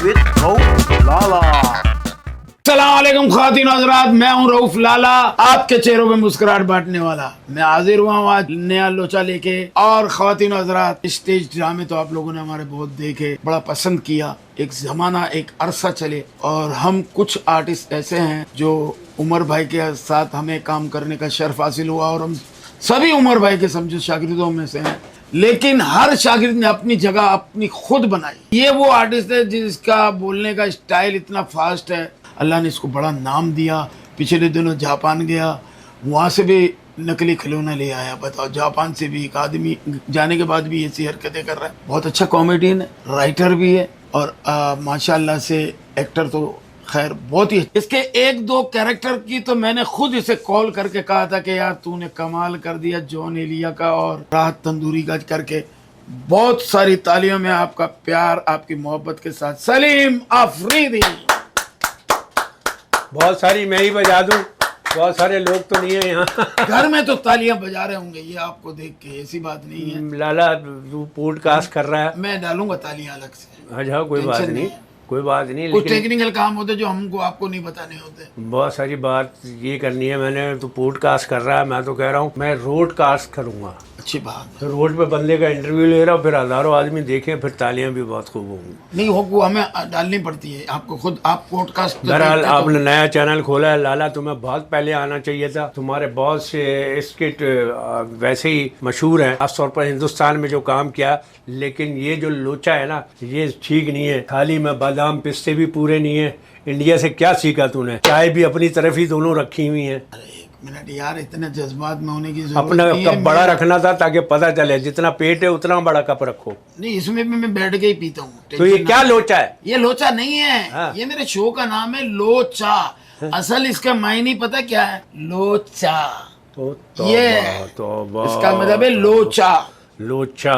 with Rauf Lala। अस्सलामुअलैकुम ख़वातीन हज़रात, मैं हूं रऊफ लाला, आपके चेहरों पे मुस्कुराहट बांटने वाला। मैं हाजिर हुआ हूं आज नया लोचा लेके। और ख़वातीन हज़रात, स्टेज ड्रामे तो आप लोगों ने हमारे बहुत देखे, बड़ा पसंद किया। एक ज़माना, एक अरसा चले और हम कुछ आर्टिस्ट ऐसे हैं जो उमर भाई के साथ हमें काम करने का शर्फ हासिल हुआ और हम सभी उमर भाई के समझो शागिर्दों में से हैं, लेकिन हर शागिर्द ने अपनी जगह अपनी खुद बनाई। ये वो आर्टिस्ट है जिसका बोलने का स्टाइल इतना फास्ट है, अल्लाह ने इसको बड़ा नाम दिया। पिछले दिनों जापान गया, वहाँ से भी नकली खिलौना ले आया। बताओ, जापान से भी एक आदमी जाने के बाद भी ऐसी हरकतें कर रहा है। बहुत अच्छा कॉमेडियन है, राइटर भी है और माशाल्लाह से एक्टर तो खैर बहुत ही। इसके एक दो कैरेक्टर की तो मैंने खुद इसे कॉल करके कहा था कि यार तूने कमाल कर दिया, जॉन एलिया का और राहत तंदूरी का करके। बहुत सारी तालियों में आपका प्यार, आपकी मोहब्बत के साथ सलीम अफरीदी। बहुत सारी मैं ही बजा दूं, बहुत सारे लोग तो नहीं है यहाँ। घर में तो तालियां बजा रहे होंगे ये आपको देख के, ऐसी बात नहीं है। लाला तू पॉडकास्ट कर रहा है, मैं डालूंगा तालियां अलग से। अच्छा कोई बात नहीं, कोई बात नहीं। कुछ लेकिन टेक्निकल काम होते जो हमको आपको नहीं बताने होते। बहुत सारी बात ये करनी है मैंने। तो पॉडकास्ट कर रहा है, मैं तो कह रहा हूँ मैं रोडकास्ट करूँगा। अच्छी बात तो रोड पे बंदे का इंटरव्यू ले रहा हूँ, फिर हज़ारों आदमी देखें, फिर तालियां भी बहुत खूब होंगी। नहीं हो, वो हमें डालनी पड़ती है आपको खुद। आप पॉडकास्ट बहरहाल आपने नया चैनल खोला है लाला, तुम्हें बहुत पहले आना चाहिए था। तुम्हारे बहुत से स्किट वैसे ही मशहूर हैं, खासतौर पर हिंदुस्तान में जो काम किया। लेकिन ये जो लोचा है ना, ये ठीक नहीं है। थाली में बादाम पिस्ते भी पूरे नहीं है। इंडिया से क्या सीखा तूने? चाय भी अपनी तरफ ही दोनों रखी हुई हैं। मिनट यार, इतने जज्बात में होने की जरूरत अपना नहीं कप है। बड़ा रखना था ताकि पता चले जितना पेट है उतना बड़ा कप रखो। नहीं, इसमें भी मैं बैठ के ही पीता हूँ। तो ये क्या लोचा है? ये लोचा नहीं है। हाँ। ये मेरे शो का नाम है लोचा। असल इसका मायने पता क्या है? लोचा। ये इसका मतलब है लोचा। लोचा,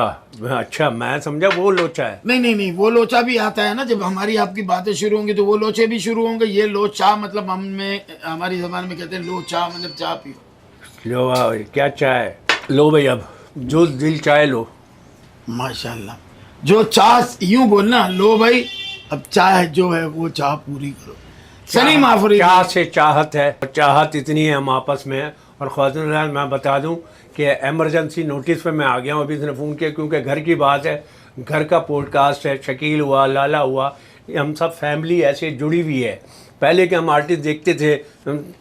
अच्छा मैं समझा वो लोचा है। नहीं, वो लोचा भी आता है ना। जब हमारी आपकी बातें शुरू होंगी तो वो लोचे भी शुरू होंगे। ये लोचा मतलब हमारी जबान में कहते हैं लोचा, मतलब चाय पियो। लो भाई, क्या चाय लो भाई, अब जो दिल चाय लो। माशाल्लाह, जो चाह यूं बोलना, लो भाई अब चाह जो है वो चाह पूरी करो। सलीम आफरीदी। चाह से चाहत है, चाहत इतनी है हम आपस में। और ख्वातीन मैं बता दूं कि एमरजेंसी नोटिस पे मैं आ गया हूँ। अभी इसने फ़ोन किया क्योंकि घर की बात है, घर का पॉडकास्ट है। शकील हुआ, लाला हुआ, हम सब फैमिली ऐसे जुड़ी हुई है। पहले के हम आर्टिस्ट देखते थे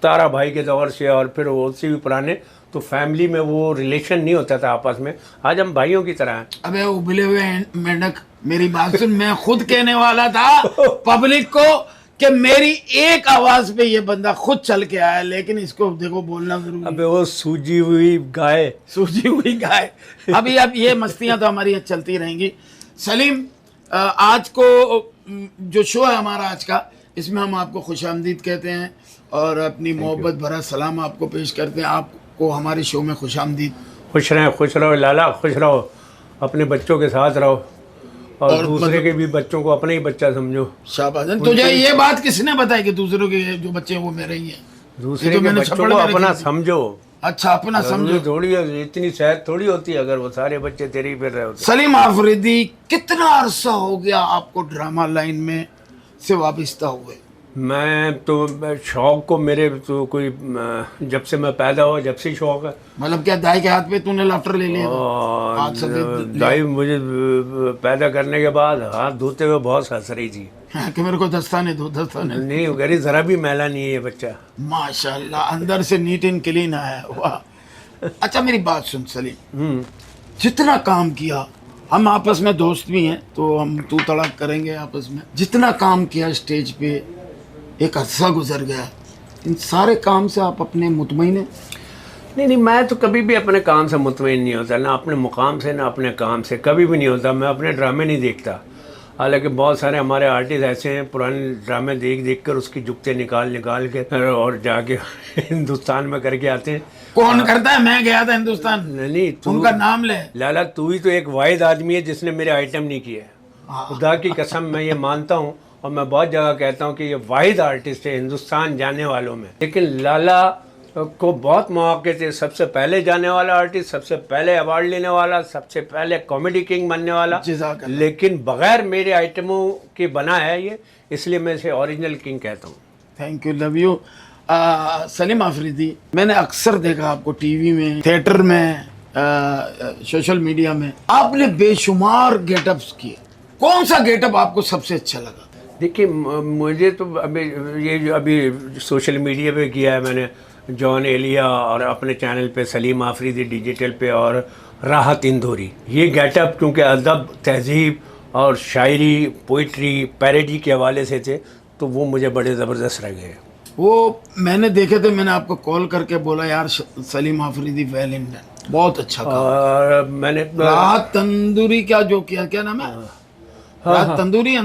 तारा भाई के दौर से, और फिर उससे भी पुराने, तो फैमिली में वो रिलेशन नहीं होता था आपस में। आज हम भाइयों की तरह हैं। अबे उबले हुए मेंढक, मेरी बात सुन। मैं खुद कहने वाला था पब्लिक को कि मेरी एक आवाज पे ये बंदा खुद चल के आया, लेकिन इसको देखो बोलना जरूरी। अबे वो सूजी हुई गाय, सूजी हुई गाय। अभी अब ये मस्तियां तो हमारी चलती रहेंगी। सलीम, आज को जो शो है हमारा आज का, इसमें हम आपको खुशामदीद कहते हैं और अपनी मोहब्बत भरा सलाम आपको पेश करते हैं। आपको हमारे शो में खुशामदीद। खुश रहो लाला, खुश रहो, अपने बच्चों के साथ रहो और दूसरे के भी बच्चों को अपना ही बच्चा समझो। शाबाश। तुझे ये बात किसने बताई कि दूसरों के जो बच्चे हैं वो मेरे ही हैं? दूसरे के बच्चों को अपना समझो। अच्छा, अपना समझो। थोड़ी इतनी शायद थोड़ी होती है अगर वो सारे बच्चे तेरे ही फिर रहे होते। सलीम आफरीदी, कितना अरसा हो गया आपको ड्रामा लाइन में से वाबस्ता हुए? मैं तो शौक को मेरे तो कोई जब से मैं पैदा हुआ, जब से शौक है। मतलब क्या दाई के हाथ पे तूने लाफ्टर ले लिया? दाई मुझे पैदा करने के बाद हाथ धोते हुए बहुत हंस रही थी कि मेरे को दस्ताने दो, दस्ताने। नहीं गरी जरा भी मैला नहीं है ये बच्चा। माशाल्लाह, अंदर से नीट एंड क्लीन आया। वाह। अच्छा मेरी बात सुन सलीम, जितना काम किया, हम आपस में दोस्त भी हैं तो हम तू तड़क करेंगे आपस में। जितना काम किया स्टेज पे, एक अरसा गुजर गया, इन सारे काम से आप अपने मुतमईन हैं? नहीं, मैं तो कभी भी अपने काम से मुतमईन नहीं होता, ना अपने मुकाम से ना अपने काम से, कभी भी नहीं होता। मैं अपने ड्रामे नहीं देखता। हालांकि बहुत सारे हमारे आर्टिस्ट ऐसे हैं पुराने ड्रामे देख कर उसकी जुगते निकाल के और जाके हिंदुस्तान में करके आते हैं। कौन करता है? मैं गया था हिंदुस्तान। नहीं, उनका नाम ले। लाला, तू ही तो एक वाहिद आदमी है जिसने मेरे आइटम नहीं किए। खुदा की कसम मैं ये मानता हूँ और मैं बहुत जगह कहता हूँ कि ये वाहिद आर्टिस्ट है हिंदुस्तान जाने वालों में। लेकिन लाला को बहुत मौके थे, सबसे पहले जाने वाला आर्टिस्ट, सबसे पहले अवार्ड लेने वाला, सबसे पहले कॉमेडी किंग बनने वाला, जज़ाकल्लाह। लेकिन बगैर मेरे आइटमों के बना है ये, इसलिए मैं इसे ओरिजिनल किंग कहता हूँ। Thank you, love you. Salim Afridi, मैंने अक्सर देखा आपको टीवी में, थिएटर में, सोशल मीडिया में, आपने बेशुमार गेटअप्स किए। कौन सा गेटअप आपको सबसे अच्छा लगा? देखिए मुझे तो अभी ये जो अभी सोशल मीडिया पे किया है मैंने, जॉन एलिया और अपने चैनल पे सलीम आफरीदी डिजिटल पे, और राहत इंदौरी, ये गेटअप क्योंकि अदब, तहजीब और शायरी, पोइट्री, पैरोडी के हवाले से थे, तो वो मुझे बड़े ज़बरदस्त लगे। वो मैंने देखे थे, मैंने आपको कॉल करके बोला यार Salim Afridi well in done, बहुत अच्छा काम। और मैंने राहत तंदूरी क्या जो किया, क्या नाम है? राहत तंदूरी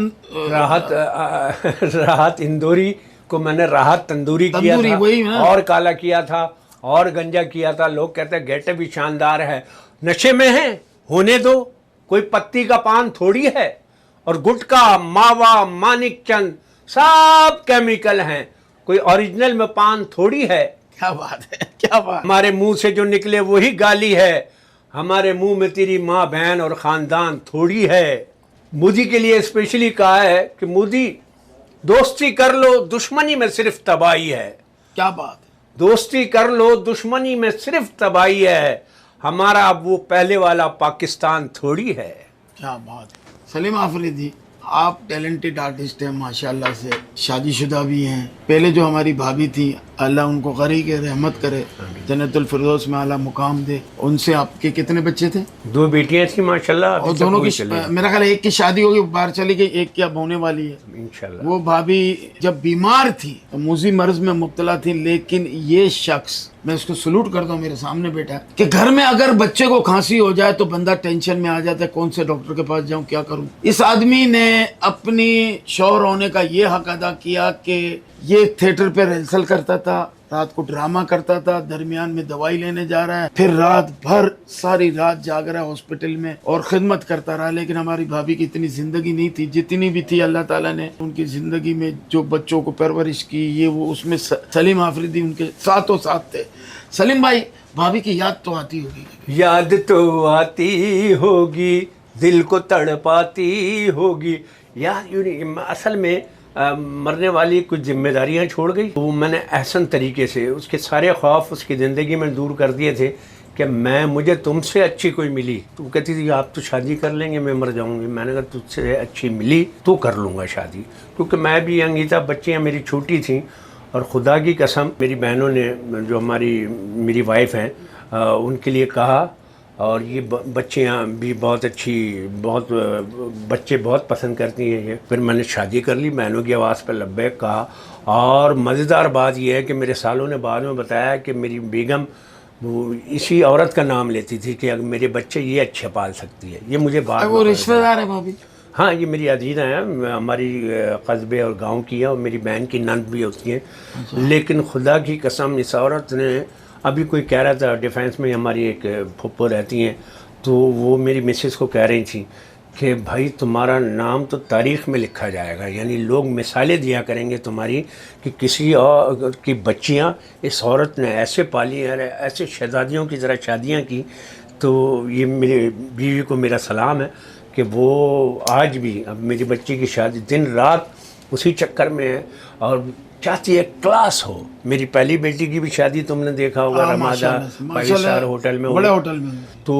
राहत इंदौरी को मैंने राहत तंदूरी किया तंदूरी, था, वही ना? और काला किया था, और गंजा किया था। लोग कहते हैं गेटअप भी शानदार है, नशे में है, होने दो, कोई पत्ती का पान थोड़ी है, और गुटखा, मावा, मानिक चंद सब केमिकल हैं, कोई ओरिजिनल में पान थोड़ी है। क्या बात है, क्या बात। हमारे मुंह से जो निकले वही गाली है, हमारे मुंह में तेरी माँ, बहन और खानदान थोड़ी है। मोदी के लिए स्पेशली कहा है कि मोदी दोस्ती कर लो, दुश्मनी में सिर्फ तबाही है। क्या बात है। दोस्ती कर लो, दुश्मनी में सिर्फ तबाही है, हमारा अब वो पहले वाला पाकिस्तान थोड़ी है। क्या बात है। सलीम आफरीदी, आप टैलेंटेड आर्टिस्ट हैं माशाल्लाह से, शादीशुदा भी हैं। पहले जो हमारी भाभी थी, अल्लाह उनको गरी के रहमत करे, जन्नतुल फिरदौस में आला मुकाम दे। उनसे आपके कितने बच्चे थे? 2 बेटियां थी माशाल्लाह, और दोनों की मेरा ख्याल है एक की शादी होगी, बाहर चली गई, एक की अब होने वाली है इंशाल्लाह। वो भाभी जब बीमार थी तो मूजी मर्ज में मुब्तला थी, लेकिन ये शख्स, मैं उसको सलूट करता हूँ, मेरे सामने बैठा है, कि घर में अगर बच्चे को खांसी हो जाए तो बंदा टेंशन में आ जाता है, कौन से डॉक्टर के पास जाऊं, क्या करूं। इस आदमी ने अपनी शौहर होने का ये हक अदा किया कि ये थिएटर पे रिहर्सल करता था, रात को ड्रामा करता था, दरमियान में दवाई लेने जा रहा है, फिर रात भर सारी रात जाग रहा है हॉस्पिटल में और खिदमत करता रहा। लेकिन हमारी भाभी की इतनी जिंदगी नहीं थी, जितनी भी थी अल्लाह ताला ने उनकी जिंदगी में जो बच्चों को परवरिश की, ये वो, उसमें सलीम आफरीदी उनके साथों साथ थे। सलीम भाई, भाभी की याद तो आती होगी? याद तो आती होगी, दिल को तड़पाती होगी। यार असल में मरने वाली कुछ जिम्मेदारियां छोड़ गई, तो मैंने एहसन तरीके से उसके सारे खौफ उसकी ज़िंदगी में दूर कर दिए थे कि मुझे तुमसे अच्छी कोई मिली। तो कहती थी आप तो शादी कर लेंगे, मैं मर जाऊंगी। मैंने कहा तुझसे अच्छी मिली तो कर लूँगा शादी, क्योंकि मैं भी यंग ही था, बच्चियाँ मेरी छोटी थीं। और खुदा की कसम मेरी बहनों ने, जो मेरी वाइफ हैं, उनके लिए कहा, और ये बच्चियाँ भी बहुत अच्छी, बहुत बच्चे बहुत पसंद करती हैं ये। फिर मैंने शादी कर ली, बहनों की आवाज़ पर लब्बैक कहा। और मज़ेदार बात यह है कि मेरे सालों ने बाद में बताया कि मेरी बेगम वो इसी औरत का नाम लेती थी कि अगर मेरे बच्चे ये अच्छे पाल सकती है। ये मुझे बात, वो रिश्तेदार है भाभी? हाँ, ये मेरी अजीज़ा हैं, हमारी कस्बे और गांव की है, और मेरी बहन की नंद भी होती हैं। लेकिन खुदा की कसम इस औरत ने, अभी कोई कह रहा था डिफेंस में हमारी एक फुप्पो रहती हैं, तो वो मेरी मिसेस को कह रही थी कि भाई तुम्हारा नाम तो तारीख़ में लिखा जाएगा, यानी लोग मिसालें दिया करेंगे तुम्हारी कि किसी और की बच्चियां इस औरत ने ऐसे पाली हैं, ऐसे शहजादियों की तरह शादियां की। तो ये मेरी बीवी को मेरा सलाम है कि वो आज भी, अब मेरी बच्ची की शादी दिन रात उसी चक्कर में है, और चाहती है क्लास हो। मेरी पहली बेटी की भी शादी तुमने देखा होगा, रमादा 5 स्टार होटल में, बड़े होटल में। तो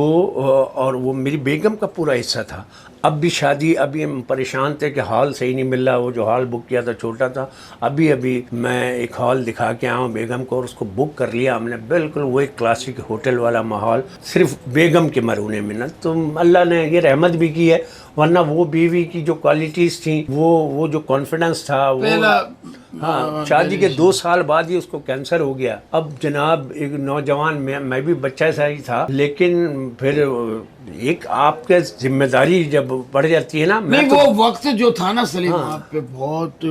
और वो मेरी बेगम का पूरा हिस्सा था। अब भी शादी, अभी हम परेशान थे कि हॉल सही नहीं मिल रहा, वो जो हॉल बुक किया था छोटा था। अभी मैं एक हॉल दिखा के आया हूँ बेगम को, और उसको बुक कर लिया हमने, बिल्कुल वही क्लासिक होटल वाला माहौल, सिर्फ बेगम के मरूने में। ना तो अल्लाह ने ये रहमत भी की है, वरना वो बीवी की जो क्वालिटीज़ थी, वो जो कॉन्फिडेंस था, वो हाँ, शादी के 2 साल बाद ही उसको कैंसर हो गया। अब जनाब एक नौजवान, मैं भी बच्चा सा ही था, लेकिन फिर एक आपके जिम्मेदारी जब बढ़ जाती है ना। नहीं, वो वक्त जो था ना सलीम, आप पे बहुत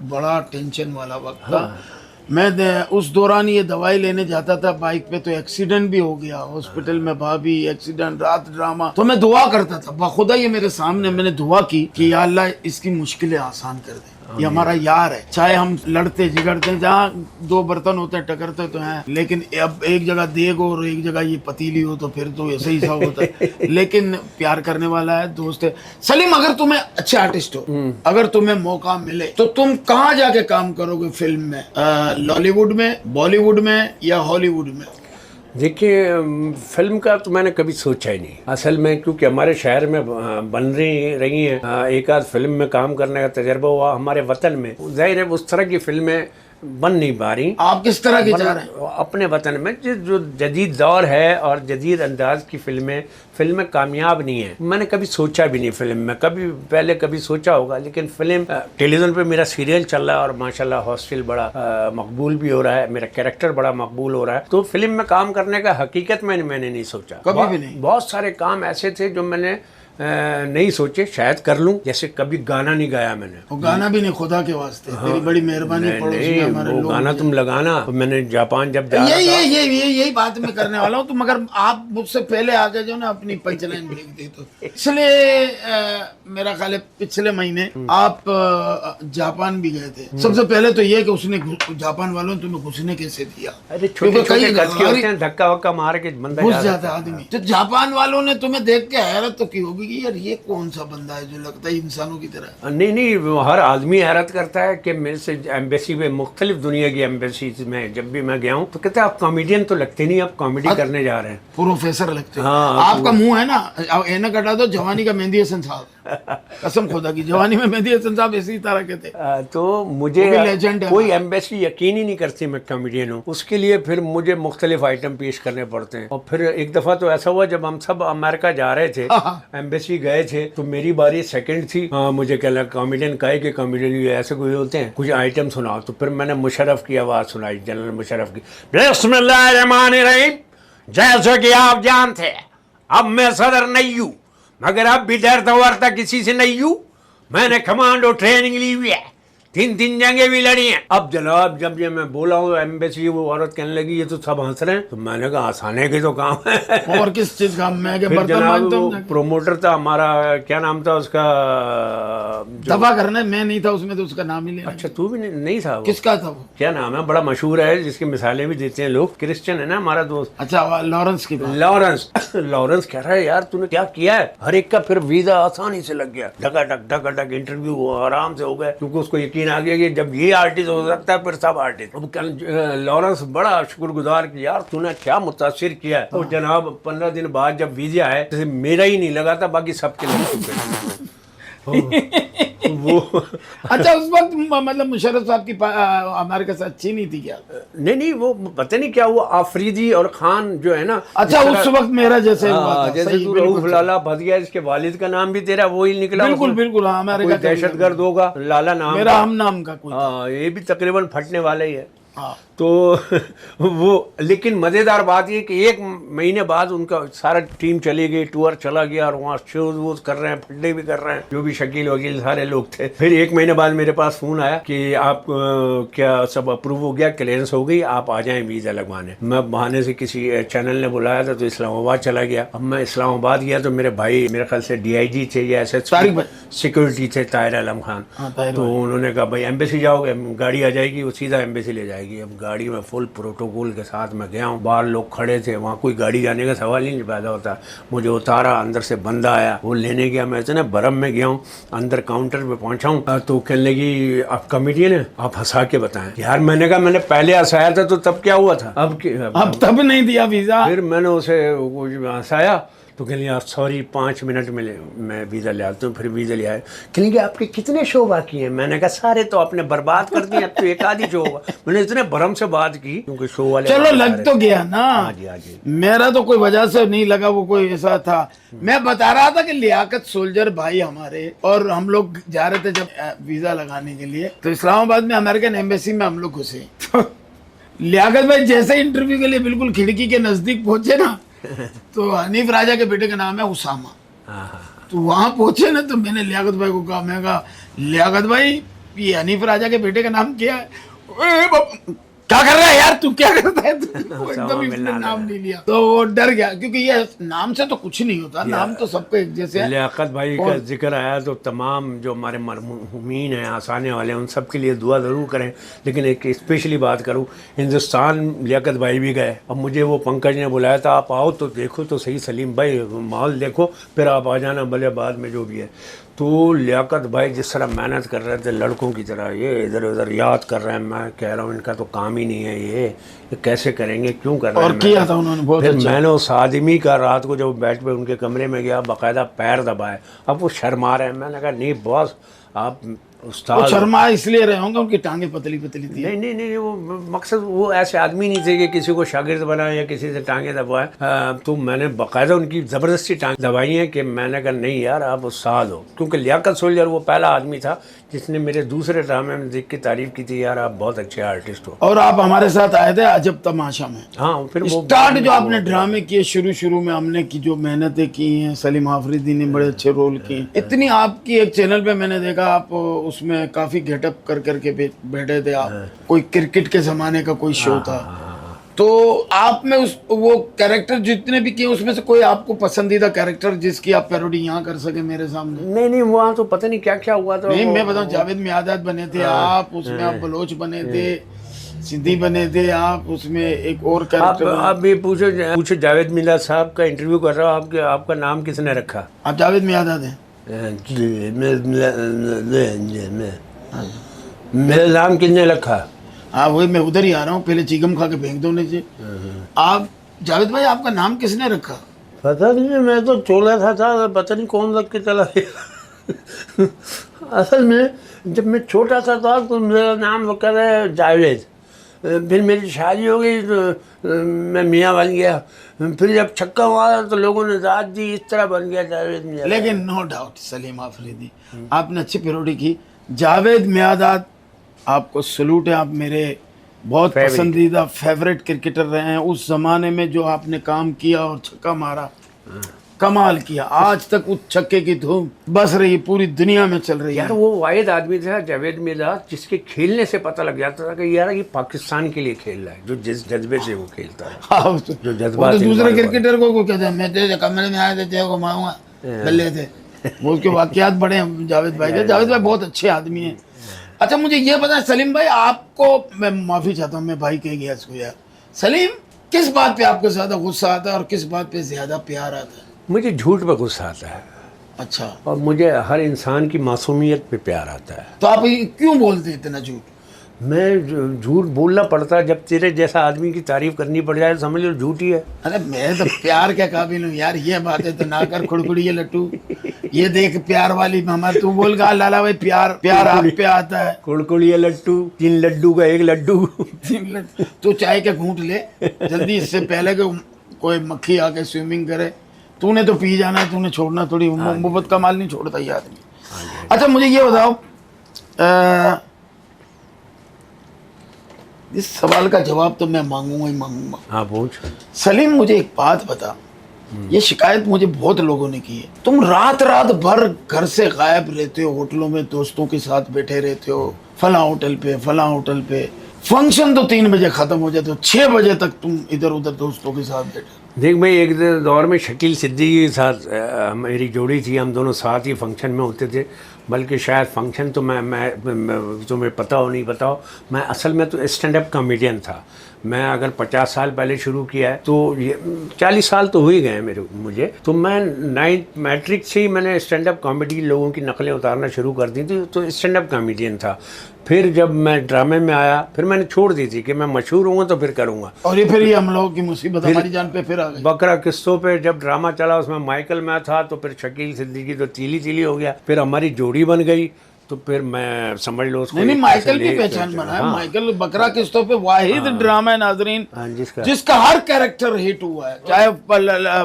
बड़ा टेंशन वाला वक्त था। मैं उस दौरान ये दवाई लेने जाता था बाइक पे, तो एक्सीडेंट भी हो गया हॉस्पिटल में, भाभी एक्सीडेंट, रात ड्रामा। तो मैं दुआ करता था, बाखुदा ये मेरे सामने मैंने दुआ की कि या अल्लाह इसकी मुश्किलें आसान कर दे। ये हमारा यार है। चाहे हम लड़ते झगड़ते, जहाँ दो बर्तन होते हैं टकरते तो हैं, लेकिन अब एक जगह देग हो और एक जगह ये पतीली हो तो फिर तो ऐसे ही सा होता है। लेकिन प्यार करने वाला है, दोस्त है। सलीम, अगर तुम्हें अच्छे आर्टिस्ट हो, अगर तुम्हें मौका मिले तो तुम कहाँ जाके काम करोगे फिल्म में? लॉलीवुड में, बॉलीवुड में या हॉलीवुड में? देखिए, फिल्म का तो मैंने कभी सोचा ही नहीं असल में, क्योंकि हमारे शहर में बन रही हैं, एक आध फिल्म में काम करने का तजर्बा हुआ। हमारे वतन में जाहिर है उस तरह की फिल्में बन नहीं पा रही। आप किस तरह की चाह रहे हैं? अपने वतन में जो जदीद दौर है और जदीद अंदाज की फिल्में कामयाब नहीं है। मैंने कभी सोचा भी नहीं फिल्म में, कभी पहले कभी सोचा होगा, लेकिन फिल्म टेलीविज़न पे मेरा सीरियल चल रहा है और माशाल्लाह हॉस्टल बड़ा मकबूल भी हो रहा है, मेरा कैरेक्टर बड़ा मकबूल हो रहा है। तो फिल्म में काम करने का हकीकत में मैंने नहीं सोचा, कभी भी नहीं। बहुत सारे काम ऐसे थे जो मैंने नहीं सोचे शायद कर लूं। जैसे कभी गाना नहीं गाया मैंने, वो गाना भी नहीं, खुदा के वास्ते। तेरी बड़ी मेहरबानी पड़ोस में हमारे लोग। गाना तुम लगाना। मैंने जापान जब जा यही बात मैं करने वाला हूँ। तो मगर आप मुझसे पहले आगे जो ना अपनी पंचलाइन लिख दी, तो इसलिए मेरा ख्याल है पिछले महीने आप जापान भी गए थे। सबसे पहले तो ये कि उसने जापान वालों ने तुम्हें घुसने कैसे दिया? अरे छोटे धक्का वक्का मार के बंदा घुस जाता है आदमी। तो जापान वालों ने तुम्हें देख के हैरत तो की होगी कि यार ये कौन सा बंदा है जो लगता है इंसानों की तरह। नहीं, हर आदमी हैरत करता है कि मेरे से एम्बेसी में, मुख्तलिफ दुनिया की एम्बेसी में जब भी मैं गया हूँ तो कहते हैं आप कॉमेडियन तो लगते नहीं, आप कॉमेडी करने जा रहे हैं, प्रोफेसर लगते हैं। हाँ, आपका मुंह है ना, ऐनक हटा दो, जवानी का मेहंदी हसन साहब। कसम खुदा की, जवानी में मेहंदी हसन साहब इसी तरह के थे। तो मुझे कोई एम्बेसी यकीन ही नहीं करती मैं कॉमेडियन हूँ। उसके लिए फिर मुझे मुख्तलिफ आइटम पेश करने पड़ते हैं। और फिर एक दफा तो ऐसा हुआ जब हम सब अमेरिका जा रहे थे, एम्बेसी गए थे, तो मेरी बारी सेकंड थी। मुझे कहला कॉमेडियन कहे कि कॉमेडियन ऐसे कोई होते हैं, कुछ आइटम सुनाओ। तो फिर मैंने मुशर्रफ की आवाज़ सुनाई, जनरल मुशर्रफ की। बिस्मिल्लाहिर्रहमानिर्रहीम। जैसे कि आप जानते हैं अब मैं सदर नहीं हूँ, मगर अब भी डरता वरता किसी से नहीं हूँ। मैंने कमांडो ट्रेनिंग ली हुई है, 3 जंगें भी लड़ी हैं। अब जनाब जब ये मैं बोला हूँ एम्बेसी, वो औरत कहने लगी ये तो सब हंस रहे हैं। तो मैंने कहा हंसाने के तो काम है। और किस चीज का? मैं प्रोमोटर था हमारा, क्या नाम था उसका? दफा करना, मैं नहीं था उसमें तो उसका नाम ही नहीं। अच्छा, तू भी नहीं था? किसका था वो? क्या नाम है? बड़ा मशहूर है, जिसकी मिसालें भी देते हैं लोग। क्रिश्चियन है ना हमारा दोस्त। अच्छा, लॉरेंस की बात। लॉरेंस कह रहा है यार तूने क्या किया है? हर एक का फिर वीजा आसानी से लग गया, ढका इंटरव्यू आराम से हो गया, क्योंकि उसको यकीन आ गया कि जब ये आर्टिस्ट हो सकता है फिर सब आर्टिस्ट। अब लॉरेंस बड़ा शुक्रगुजार कि यार तूने क्या मुतासिर किया है। तो जनाब 15 दिन बाद जब वीजा आए, जैसे मेरा ही नहीं लगा था, बाकी सबके लग चुके। वो अच्छा, उस वक्त मतलब मुशर्रफ साहब की अमेरिका से अच्छी नहीं थी क्या? नहीं, वो पता नहीं क्या हुआ, आफरीदी और खान जो है ना। अच्छा, उस वक्त मेरा जैसे तू रऊफ लाला फंस गया, इसके वालिद का नाम भी तेरा वो ही निकला। बिल्कुल अमेरिका दहशतगर्द होगा, लाला नाम, मेरा हम नाम का कोई। हाँ, ये भी तकरीबन फटने वाला ही है। हाँ। तो वो, लेकिन मज़ेदार बात ये कि 1 महीने बाद उनका सारा टीम चली गई, टूर चला गया और वहाँ शोज वोज कर रहे हैं, फड्डे भी कर रहे हैं, जो भी शकील वकील सारे लोग थे। फिर 1 महीने बाद मेरे पास फ़ोन आया कि आप क्या सब अप्रूव हो गया, क्लियरेंस हो गई, आप आ जाएं वीज़ा लगवाने। मैं बहाने से किसी चैनल ने बुलाया था तो इस्लामाबाद चला गया। अब मैं इस्लामाबाद गया तो मेरे भाई, मेरे ख्याल से DIG थे या SH सिक्योरिटी थे, ताहिर आलम खान। तो उन्होंने कहा भाई एम्बेसी जाओगे, गाड़ी आ जाएगी, वो सीधा एम्बेसी ले जाएगी। अब गाड़ी में फुल प्रोटोकॉल के साथ मैं गया हूँ, बाहर लोग खड़े थे, वहाँ कोई गाड़ी जाने का सवाल ही नहीं पैदा होता। मुझे उतारा, अंदर से बंदा आया, वो लेने गया। मैं इतने बरम में गया हूँ, अंदर काउंटर पे पहुँचा हूँ तो कहने लगी आप कॉमेडियन हैं, आप हंसा के बताएं। यार मैंने कहा मैंने पहले हंसाया था तो तब क्या हुआ था, अब तब नहीं दिया वीज़ा। फिर मैंने उसे हंसाया तो कहने यार सॉरी 5 मिनट में मैं वीज़ा ले आता हूँ। फिर वीज़ा ले आए, कहने आपके कितने शो बाकी हैं? मैंने कहा सारे तो आपने बर्बाद कर दिए, अब तो एक आधी शो होगा। मैंने इतने भरम से बात की क्योंकि शो वाले चलो लग तो गया ना। हाँ जी। मेरा तो कोई वजह से नहीं लगा, वो कोई ऐसा था। मैं बता रहा था कि लियाकत सोल्जर भाई हमारे और हम लोग जा रहे थे जब वीज़ा लगाने के लिए, तो इस्लामाबाद में अमेरिकन एम्बेसी में हम लोग घुसे। लियाकत भाई जैसे इंटरव्यू के लिए बिल्कुल खिड़की के नजदीक पहुंचे ना, तो हनीफ राजा के बेटे का नाम है उसामा। तो वहां पहुंचे ना, तो मैंने लियाकत भाई को कहा, मैं कहा लियाकत भाई ये हनीफ राजा के बेटे का नाम क्या है? क्या कर रहा है यार तू, क्या करता है तू? वो एकदम इसने नाम नहीं लिया तो वो डर गया, क्योंकि ये नाम से तो कुछ नहीं होता, नाम तो सबको एक जैसे है। लियाकत भाई का जिक्र आया तो तमाम जो हमारे मरहूमीन हैं, आसाने वाले हैं, उन सब के लिए दुआ ज़रूर करें। लेकिन एक स्पेशली बात करूं, हिंदुस्तान लियाकत भाई भी गए, अब मुझे वो पंकज ने बुलाया था, आप आओ तो देखो तो सही सलीम भाई, माहौल देखो, फिर आप आ जाना भले बाद में जो भी है। तो लियाकत भाई जिस तरह मेहनत कर रहे थे लड़कों की तरह, ये इधर उधर याद कर रहे हैं, मैं कह रहा हूँ इनका तो काम ही नहीं है, ये कैसे करेंगे, क्यों कर रहे हैं। और किया था उन्होंने बहुत फिर अच्छा। मैंने उस आदमी का रात को जब बैठ पे उनके कमरे में गया, बाकायदा पैर दबाए, अब वो शर्मा रहे हैं। मैंने कहा नहीं बॉस, आप वो उस्ताद शर्मा इसलिए रहे होंगे, उनकी टांगे पतली पतली थी। नहीं नहीं नहीं, वो मकसद वो ऐसे आदमी नहीं थे कि किसी को शागिर्द बनाए या किसी से टांगे दबाए। तो मैंने बाकायदा उनकी ज़बरदस्ती टांगे दबाई हैं कि मैंने कहा नहीं यार आप उस्ताद हो, क्योंकि लियाकत सोल्जर वो पहला आदमी था जिसने मेरे दूसरे ड्रामे में देख के तारीफ़ की थी, यार आप बहुत अच्छे आर्टिस्ट हो। और आप हमारे साथ आए थे अजब तमाशा में। हाँ फिर वो स्टार्ट जो आपने ड्रामे किए, शुरू में हमने की जो मेहनतें की हैं, सलीम आफरीदी ने बड़े अच्छे रोल किए। इतनी आपकी एक चैनल पे मैंने देखा, आप उसमें काफी गेटअप कर करके बैठे थे आप, कोई क्रिकेट के जमाने का कोई शो था, तो आप में उस वो कैरेक्टर जितने भी किए उसमें से कोई आपको पसंदीदा कैरेक्टर जिसकी आप पैरोडी यहाँ कर सके मेरे सामने? नहीं नहीं, वहाँ तो पता नहीं क्या क्या हुआ था। नहीं मैं बताऊँ, जावेद मियादाद बने थे आप उसमें, आप बलोच बने थे, सिद्धी बने थे आप उसमें, एक और कैरेक्टर। आप ये पूछो जावेद मियादाद साहब का इंटरव्यू कर रहा हूँ, आपका नाम किसने रखा? आप जावेद मियादाद हैं? मेरा नाम किसने रखा? हाँ वही मैं उधर ही आ रहा हूँ, पहले चिकम खा के फेंक दो नीचे। आप जावेद भाई आपका नाम किसने रखा? पता नहीं, मैं तो चोला था, पता नहीं कौन लग के चला गया। असल में जब मैं छोटा सा था तो मेरा नाम रखा है जावेद, फिर मेरी शादी हो गई तो मैं मियाँ बन गया, फिर जब छक्का मारा तो लोगों ने दाद दी, इस तरह बन गया जावेद मियाँ। लेकिन नो डाउट सलीम आफरीदी आपने अच्छी पैरोडी की। जावेद मियादाद आपको सलूट है, आप मेरे बहुत पसंदीदा फेवरेट क्रिकेटर रहे हैं। उस जमाने में जो आपने काम किया और छक्का मारा, कमाल किया। आज तक उस छक्के की धूम बस रही, पूरी दुनिया में चल रही है। यार वो वाहिद आदमी था जावेद मियादाद जिसके खेलने से पता लग जाता था कि यार ये पाकिस्तान के लिए खेल रहा है, जो जिस जज्बे से वो खेलता है। हाँ, जो जज्बा तो दूसरे क्रिकेटर को कहते हैं मैं तेरे कमरे में आया थे को मारूंगा बल्ले थे, वो उसके वाकयात बड़े हैं जावेद भाई के। जावेद भाई बहुत अच्छे आदमी हैं। अच्छा मुझे ये पता है सलीम भाई, आपको मैं माफी चाहता हूँ, मैं भाई कह गया इसको यार, सलीम किस बात पे आपको ज्यादा गुस्सा आता है और किस बात पे ज्यादा प्यार आता है? मुझे झूठ पे गुस्सा आता है। अच्छा। और मुझे हर इंसान की मासूमियत पे प्यार आता है। तो आप क्यों बोलते हैं इतना झूठ? मैं झूठ बोलना पड़ता है, जब तेरे जैसा आदमी की तारीफ करनी पड़ जाए समझ लो झूठ ही है। अरे मैं तो प्यार के काबिल हूँ यार, ये बातें तो ना कर खुड़खुड़ी ये लट्टू, ये देख प्यार वाली हमारे, तू बोल गा लाला भाई प्यार आप पे आता है। कुड़कुड़िया लट्टू, 3 लड्डू का 1 लड्डू। तू चाय के घूंट ले जल्दी, इससे पहले कि कोई मक्खी आके स्विमिंग करे। तूने तो पी जाना है, तूने छोड़ना थोड़ी, मोहब्बत का माल नहीं छोड़ता ये आदमी। अच्छा मुझे ये बताओ, इस सवाल का जवाब तो मैं मांगूंगा ही मांगूंगा। हाँ पूछ। सलीम मुझे एक बात बता, ये शिकायत मुझे बहुत लोगों ने की है, तुम रात भर घर से गायब रहते हो, होटलों में दोस्तों के साथ बैठे रहते हो, फला होटल पे, फंक्शन तो 3 बजे खत्म हो जाते हो, 6 बजे तक तुम इधर उधर दोस्तों के साथ बैठे। देख भाई, एक दौर में शकील सिद्दीकी के साथ मेरी जोड़ी थी, हम दोनों साथ ही फंक्शन में होते थे। बल्कि शायद फंक्शन तो मैं तुम्हें पता हो नहीं पता हो, मैं असल में तो स्टैंड अप कॉमेडियन था। मैं अगर 50 साल पहले शुरू किया है तो ये 40 साल तो हो ही गए मुझे। तो मैं 9th मैट्रिक से ही मैंने स्टैंड अप कॉमेडी लोगों की नकलें उतारना शुरू कर दी थी, तो स्टैंड अप कॉमेडियन था। फिर जब मैं ड्रामे में आया फिर मैंने छोड़ दी थी कि मैं मशहूर होऊंगा तो फिर करूँगा। और ये फिर ये हम लोगों की मुसीबत हमारी जान पे फिर आ गई। बकरा किस्तों पे जब ड्रामा चला उसमें माइकल मैं था, तो फिर शकील सिद्दीकी तो तीली हो गया, फिर हमारी जोड़ी बन गई, तो फिर मैं समझ लो उसको। नहीं माइकल की पहचान बना है। माइकल बकरा किस्तों पे वाहिद ड्रामा है नाजरीन जिसका हर कैरेक्टर हिट हुआ है, चाहे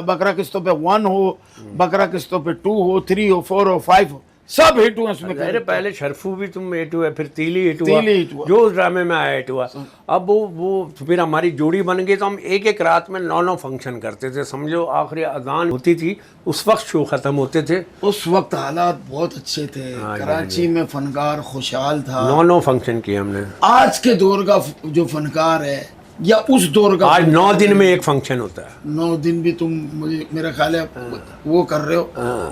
बकरा किस्तों पे 1 हो, बकरा किस्तों पे 2 हो, 3 हो, 4 हो, 5 हो, सब हिट हुआ उसमें। अरे पहले शरफू भी तुम हिट हुआ, फिर तीली हिट हुआ, जो उस ड्रामे में आया हिट हुआ। अब वो फिर हमारी जोड़ी बन गई, तो हम एक रात में 9 फंक्शन करते थे। समझो आखिरी अजान होती थी उस वक्त शो खत्म होते थे। उस वक्त हालात बहुत अच्छे थे, कराची में फनकार खुशहाल था। 9 फंक्शन किए हमने। आज के दौर का जो फनकार है या उस दौर का? आज 9 दिन में एक फंक्शन होता है। 9 दिन भी तुम, मुझे मेरा ख्याल है वो कर रहे हो,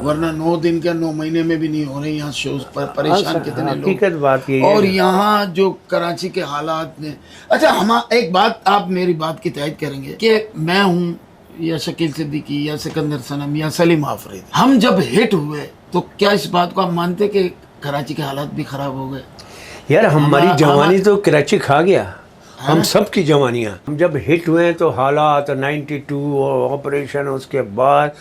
वरना 9 दिन क्या 9 महीने में भी नहीं हो रहे यहाँ शोज पर। परेशान कितने लोग, हकीकत बात ये और है। यहाँ जो कराची के हालात ने। अच्छा, हम एक बात, आप मेरी बात की तायद करेंगे कि मैं हूँ या शकील सिद्दीकी या सिकंदर सनम या सलीम आफरीदी, हम जब हिट हुए तो क्या इस बात को आप मानते कि कराची के हालात भी खराब हो गए? यार हमारी जवानी तो कराची खा गया, हम सब की जवानियाँ। हम जब हिट हुए तो हालात 92 और ऑपरेशन, उसके बाद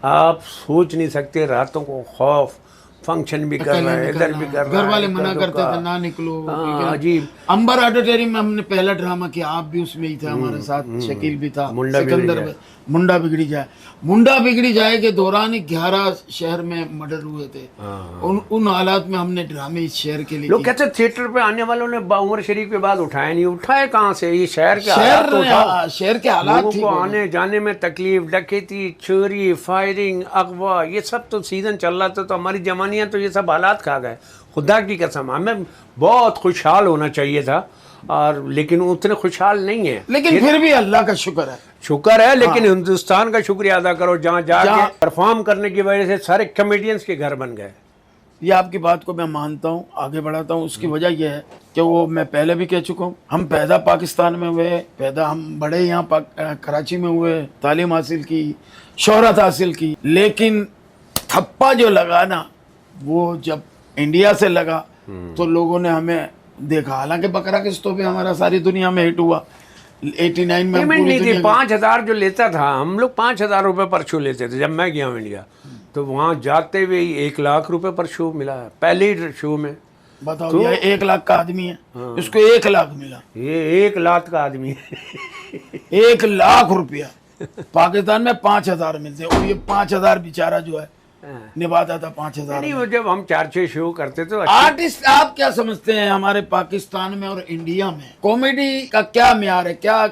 आप सोच नहीं सकते, रातों को खौफ, फंक्शन भी कर रहे हैं, इधर भी कर रहे हैं, घर वाले मना करते थे ना निकलो। अजीब। अंबर ऑडिटोरियम में हमने पहला ड्रामा किया, आप भी उसमें ही थे हमारे साथ, शकील भी था, सिकंदर। मुंडा बिगड़ी जाए, मुंडा बिगड़ी जाए के दौरान 11 शहर में मर्डर हुए थे। उन हालात में हमने ड्रामे इस शहर के लिए। लोग कहते थिएटर पे आने वालों ने उमर शरीफ के बाद उठाया नहीं, उठाए कहाँ से? ये शहर के हालात तो उठाओ। शहर के हालात लोगों को आने जाने में तकलीफ, डकैती, चोरी, फायरिंग, अगवा, ये सब तो सीजन चल रहा था, तो हमारी जवानियाँ तो ये सब हालात खा गए। खुदा की कसम, हमें बहुत खुशहाल होना चाहिए था, और लेकिन उतने खुशहाल नहीं है। लेकिन फिर भी अल्लाह का शुक्र है, शुक्र है। लेकिन हिंदुस्तान का शुक्रिया अदा करो, जहाँ जाके परफॉर्म करने की वजह से सारे कॉमेडियंस के घर बन गए। ये आपकी बात को मैं मानता हूँ, आगे बढ़ाता हूँ। उसकी वजह यह है कि वो मैं पहले भी कह चुका हूँ, हम पैदा पाकिस्तान में हुए, हम बड़े यहाँ कराची में हुए, तालीम हासिल की, शोहरत हासिल की, लेकिन थप्पा जो लगा ना, वो जब इंडिया से लगा तो लोगों ने हमें देखा। हालांकि बकरा किस्तों पे हमारा सारी दुनिया में हिट हुआ। 89 में पेमेंट नहीं थी, 5,000 जो लेता था, हम लोग 5,000 रुपये पर शो लेते थे। जब मैं गया हूँ इंडिया, तो वहाँ जाते हुए 1 लाख रुपए पर शो मिला है पहले ही शो में। बताओ, तो, ये 1 लाख का आदमी है, इसको 1 लाख मिला। ये 1 लाख का आदमी है। 1 लाख रुपया। पाकिस्तान में 5,000 मिलते, और ये 5,000 बेचारा जो है निभाता था 5,000। नहीं, वो जब हम 4-6 शो करते तो आर्टिस्ट, आप क्या समझते हैं हमारे पाकिस्तान में और इंडिया में कॉमेडी का क्या म्यार है? क्या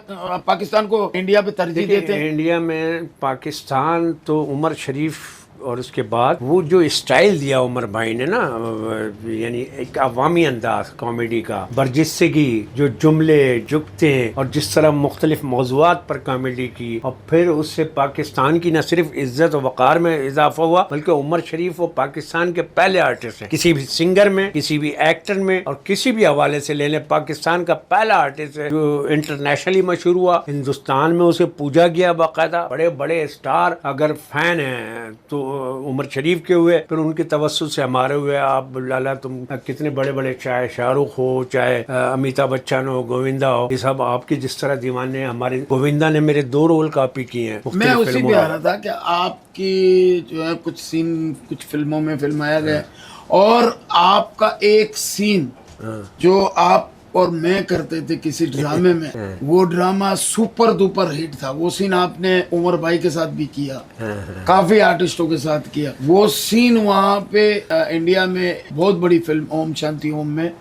पाकिस्तान को इंडिया पे तरजीह देते हैं? इंडिया में पाकिस्तान तो उमर शरीफ और उसके बाद वो जो स्टाइल दिया उमर भाई ने ना, यानी एक अवामी अंदाज कॉमेडी का, बरजिस्से की जो जुमले जुगते हैं, और जिस तरह मुख्तलिफ मौज़ूआत पर कॉमेडी की, और फिर उससे पाकिस्तान की न सिर्फ इज्जत और वक़ार में इजाफा हुआ, बल्कि उमर शरीफ वो पाकिस्तान के पहले आर्टिस्ट हैं, किसी भी सिंगर में, किसी भी एक्टर में, और किसी भी हवाले से ले लें, पाकिस्तान का पहला आर्टिस्ट है जो इंटरनेशनली मशहूर हुआ। हिंदुस्तान में उसे पूजा गया बाकायदा, बड़े बड़े स्टार अगर फैन हैं तो उमर शरीफ के हुए, फिर उनके तवस्सुल से हमारे हुए। आप लाला, तुम कितने बड़े बड़े, चाहे शाहरुख हो, चाहे अमिताभ बच्चन हो, गोविंदा हो, ये सब आपकी जिस तरह दीवाने। हमारे गोविंदा ने मेरे 2 रोल कॉपी किए हैं। मैं उसी पे आ रहा था कि आपकी जो है कुछ सीन कुछ फिल्मों में फिल्माया गया, और आपका एक सीन जो आप और मैं करते थे किसी ड्रामे में, वो ड्रामा सुपर डुपर हिट था। वो सीन आपने उमर भाई के साथ भी किया, काफी आर्टिस्टों के साथ किया। वो सीन वहाँ पे इंडिया में बहुत बड़ी फिल्म ओम शांति ओम में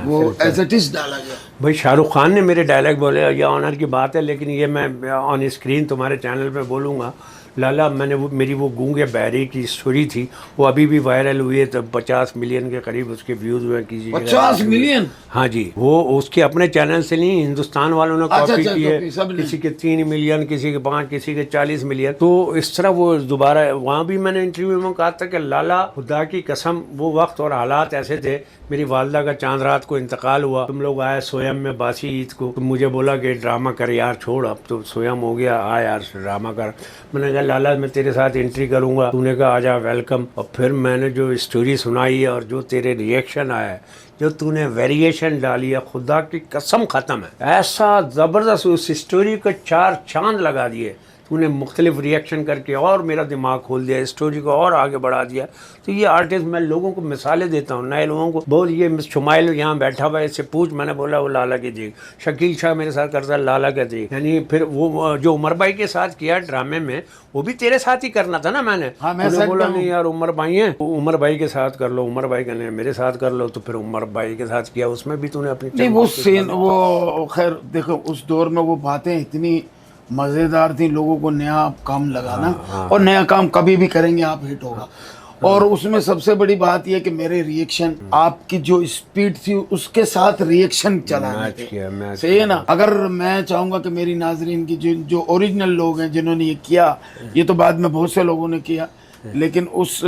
वो एज इट इज डाला गया। भाई शाहरुख खान ने मेरे डायलॉग बोले, ये ऑनर की बात है, लेकिन ये मैं ऑन स्क्रीन तुम्हारे चैनल पे बोलूँगा। लाला, मैंने वो मेरी वो गूंगे बहरे की स्टोरी थी, वो अभी भी वायरल हुई है, तो 50 मिलियन के करीब उसके व्यूज हुए। किसी 50 मिलियन? हाँ जी, वो उसके अपने चैनल से नहीं, हिंदुस्तान वालों ने कॉपी की है। किसी के 3 मिलियन, किसी के 5, किसी के 40 मिलियन। तो इस तरह वो दोबारा, वहाँ भी मैंने इंटरव्यू में कहा था कि लाला खुदा की कसम, वो वक्त और हालात ऐसे थे। मेरी वालदा का चांद रात को इंतकाल हुआ, तुम लोग आए सोयम में बासी ईद को, तो मुझे बोला कि ड्रामा कर यार, छोड़ अब तो सोयम हो गया, आ यार ड्रामा कर। मैंने कहा लाला मैं तेरे साथ एंट्री करूँगा, तूने कहा आजा वेलकम। और फिर मैंने जो स्टोरी सुनाई है और जो तेरे रिएक्शन आया है, जो तूने वेरिएशन डाली है, खुदा की कसम ख़त्म है। ऐसा ज़बरदस्त उस स्टोरी को 4 चांद लगा दिए तूने, मुख्तलिफ रिएक्शन करके, और मेरा दिमाग खोल दिया, स्टोरी को और आगे बढ़ा दिया। तो ये आर्टिस्ट, मैं लोगों को मिसालें देता हूँ, नए लोगों को। बोल, ये शुमाइल यहाँ बैठा हुआ है, इससे पूछ। मैंने बोला वो लाला के देख। शकील शाह मेरे साथ करता है, लाला के देख। यानी फिर वो जो उमर भाई के साथ किया ड्रामे में, वो भी तेरे साथ ही करना था ना। मैंने बोला नहीं यार उमर भाई हैं, उमर भाई के साथ कर लो, उमर भाई कहने मेरे साथ कर लो, तो फिर उमर भाई के साथ किया। उसमें भी तूने अपनी नहीं, वो सीन, वो खैर देखो, उस दौर में वो बातें इतनी मज़ेदार थी, लोगों को नया काम लगाना, और नया काम कभी भी करेंगे आप, हिट होगा। और उसमें सबसे बड़ी बात यह कि मेरे रिएक्शन आपकी जो स्पीड थी उसके साथ रिएक्शन चलाने मैच थे। किया, मैच सही है ना। अगर मैं चाहूंगा कि मेरी नाजरीन की जो ओरिजिनल लोग हैं जिन्होंने ये किया, ये तो बाद में बहुत से लोगों ने किया, लेकिन उस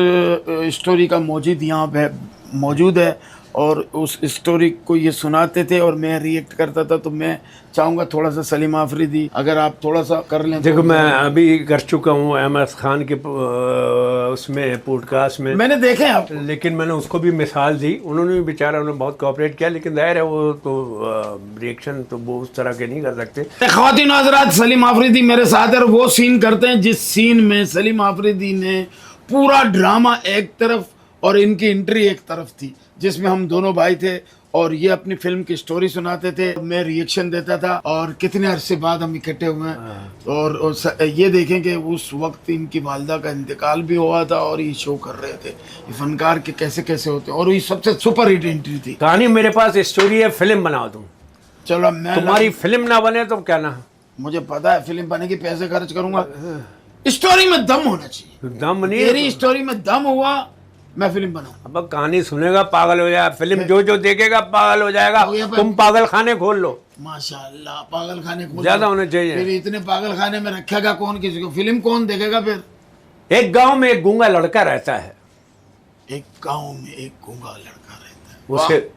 स्टोरी का मौजूद यहाँ पे मौजूद है और उस स्टोरी को ये सुनाते थे और मैं रिएक्ट करता था। तो मैं चाहूँगा थोड़ा सा सलीम आफरीदी अगर आप थोड़ा सा कर लें। देखो मैं अभी कर चुका हूँ अहमद खान के उसमें पॉडकास्ट में, मैंने देखे आप, लेकिन मैंने उसको भी मिसाल दी, उन्होंने भी बेचारा उन्होंने बहुत कोऑपरेट किया, लेकिन जाहिर है वो तो रिएक्शन तो वो उस तरह के नहीं कर सकते। ख्वातीन हज़रात, सलीम आफरीदी मेरे साथ है। वो सीन करते हैं जिस सीन में सलीम आफरीदी ने पूरा ड्रामा एक तरफ और इनकी एंट्री एक तरफ थी, जिसमें हम दोनों भाई थे और ये अपनी फिल्म की स्टोरी सुनाते थे, मैं रिएक्शन देता था और कितने अरसे बाद हम इकट्ठे हुए हैं। और ये देखें कि उस वक्त इनकी वालदा का इंतकाल भी हुआ था और ये शो कर रहे थे। ये फनकार के कैसे कैसे होते हैं और ये सबसे सुपर हिट एंट्री थी। कहानी मेरे पास स्टोरी है, फिल्म बना दूं। चलो मैं तुम्हारी फिल्म ना बने तो क्या ना, मुझे पता है फिल्म बनेगी, पैसे खर्च करूंगा, स्टोरी में दम होना चाहिए। दम नहीं, तेरी स्टोरी में दम हुआ, मैं फिल्म बनाऊं। अब कहानी सुनेगा पागल हो जाएगा, फिल्म जो देखेगा पागल हो जाएगा। हो गया तुम पागल खाने खोल लो, माशाल्लाह, पागल खाने को ज्यादा होने चाहिए। फिर इतने पागल खाने में रखेगा कौन किसी को, फिल्म कौन देखेगा फिर। एक गांव में एक गूंगा लड़का रहता है, एक गांव में एक गूंगा लड़का रहता है, उसे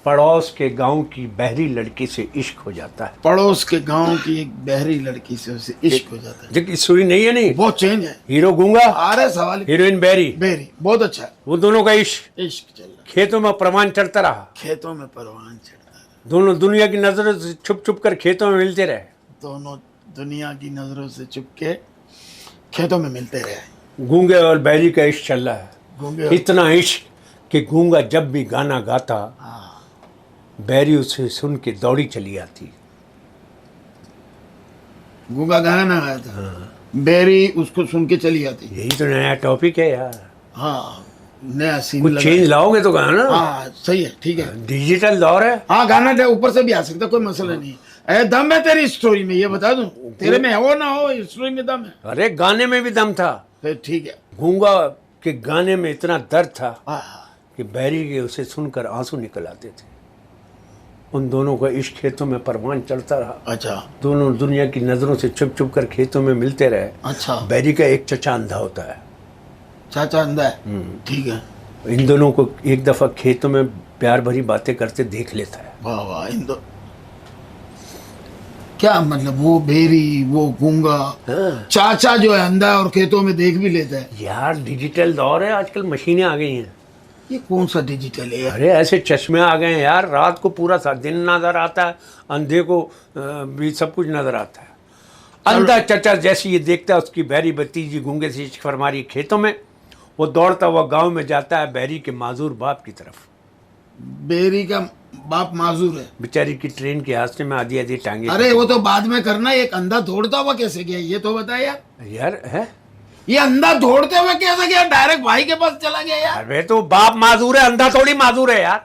पड़ोस के गांव की बहरी लड़की से इश्क हो जाता है। पड़ोस के गांव की एक बहरी लड़की से उसे इश्क हो जाता है। देखिए स्टोरी नहीं है, नहीं बहुत चेंज है। हीरो गूंगा, आ रहा है सवाल, हीरोइन बहरी, बहरी, बहुत अच्छा है। वो दोनों का इश्क इश्क चल रहा है, खेतों में प्रमाण चढ़ता रहा, खेतों में परवान चढ़ता है, दोनों दुनिया की नजरों से छुप छुप कर खेतों में मिलते रहे। दोनों दुनिया की नजरों से चुप के खेतों में मिलते रहे। गूंगे और बहरी का इश्क चल रहा है, गूंगे इतना इश्क कि गूंगा जब भी गाना गाता हाँ, बहरी उसे सुन के दौड़ी चली आती। गूंगा गाना गाया था, बहरी उसको सुन के चली आती। यही तो नया टॉपिक है यार, हाँ, नया सीन कुछ लगा। चेंज लाओगे तो गाना। हाँ सही है, ठीक है। डिजिटल दौर है। हाँ गाना ऊपर से भी आ सकता, कोई मसला नहीं है। दम है तेरी स्टोरी में, ये बता दूं, तेरे में हो ना हो, स्टोरी में दम है। अरे गाने में भी दम था, फिर ठीक है। गूंगा के गाने में इतना दर्द था हाँ, कि बहरी के उसे सुनकर आंसू निकल आते थे। उन दोनों का इश्क खेतों में परवान चढ़ता रहा। अच्छा दोनों दुनिया की नजरों से छुप छुप कर खेतों में मिलते रहे। अच्छा। बहरी का एक चचा अंधा होता है, चाचा अंधा है, ठीक है। इन दोनों को एक दफा खेतों में प्यार भरी बातें करते देख लेता है। वाह वाह, इन दो क्या मतलब, वो बेरी वो गूंगा, चाचा जो है अंधा है और खेतों में देख भी लेता है। यार डिजिटल दौर है, आजकल मशीनें आ गई हैं। ये कौन सा डिजिटल है यार? अरे ऐसे चश्मे आ गए हैं यार, रात को पूरा सा दिन नजर आता है, अंधे को भी सब कुछ नजर आता है। अंधा चचा जैसे ये देखता है उसकी बहरी भतीजी गूंगे से इश्क फरमा रही खेतों में, वो दौड़ता हुआ गांव में जाता है बहरी के माजूर बाप की तरफ। बेरी का बाप माजूर है, बेचारी की ट्रेन के हादसे में आधी आधी टांगे। अरे वो तो बाद में करना, एक अंधा दौड़ता हुआ कैसे गया ये तो बता यार। यार है, ये अंधा दौड़ते हुए कैसे गया, डायरेक्ट भाई के पास चला गया यार। अरे तो बाप माजूर है, अंधा थोड़ी माजूर है यार।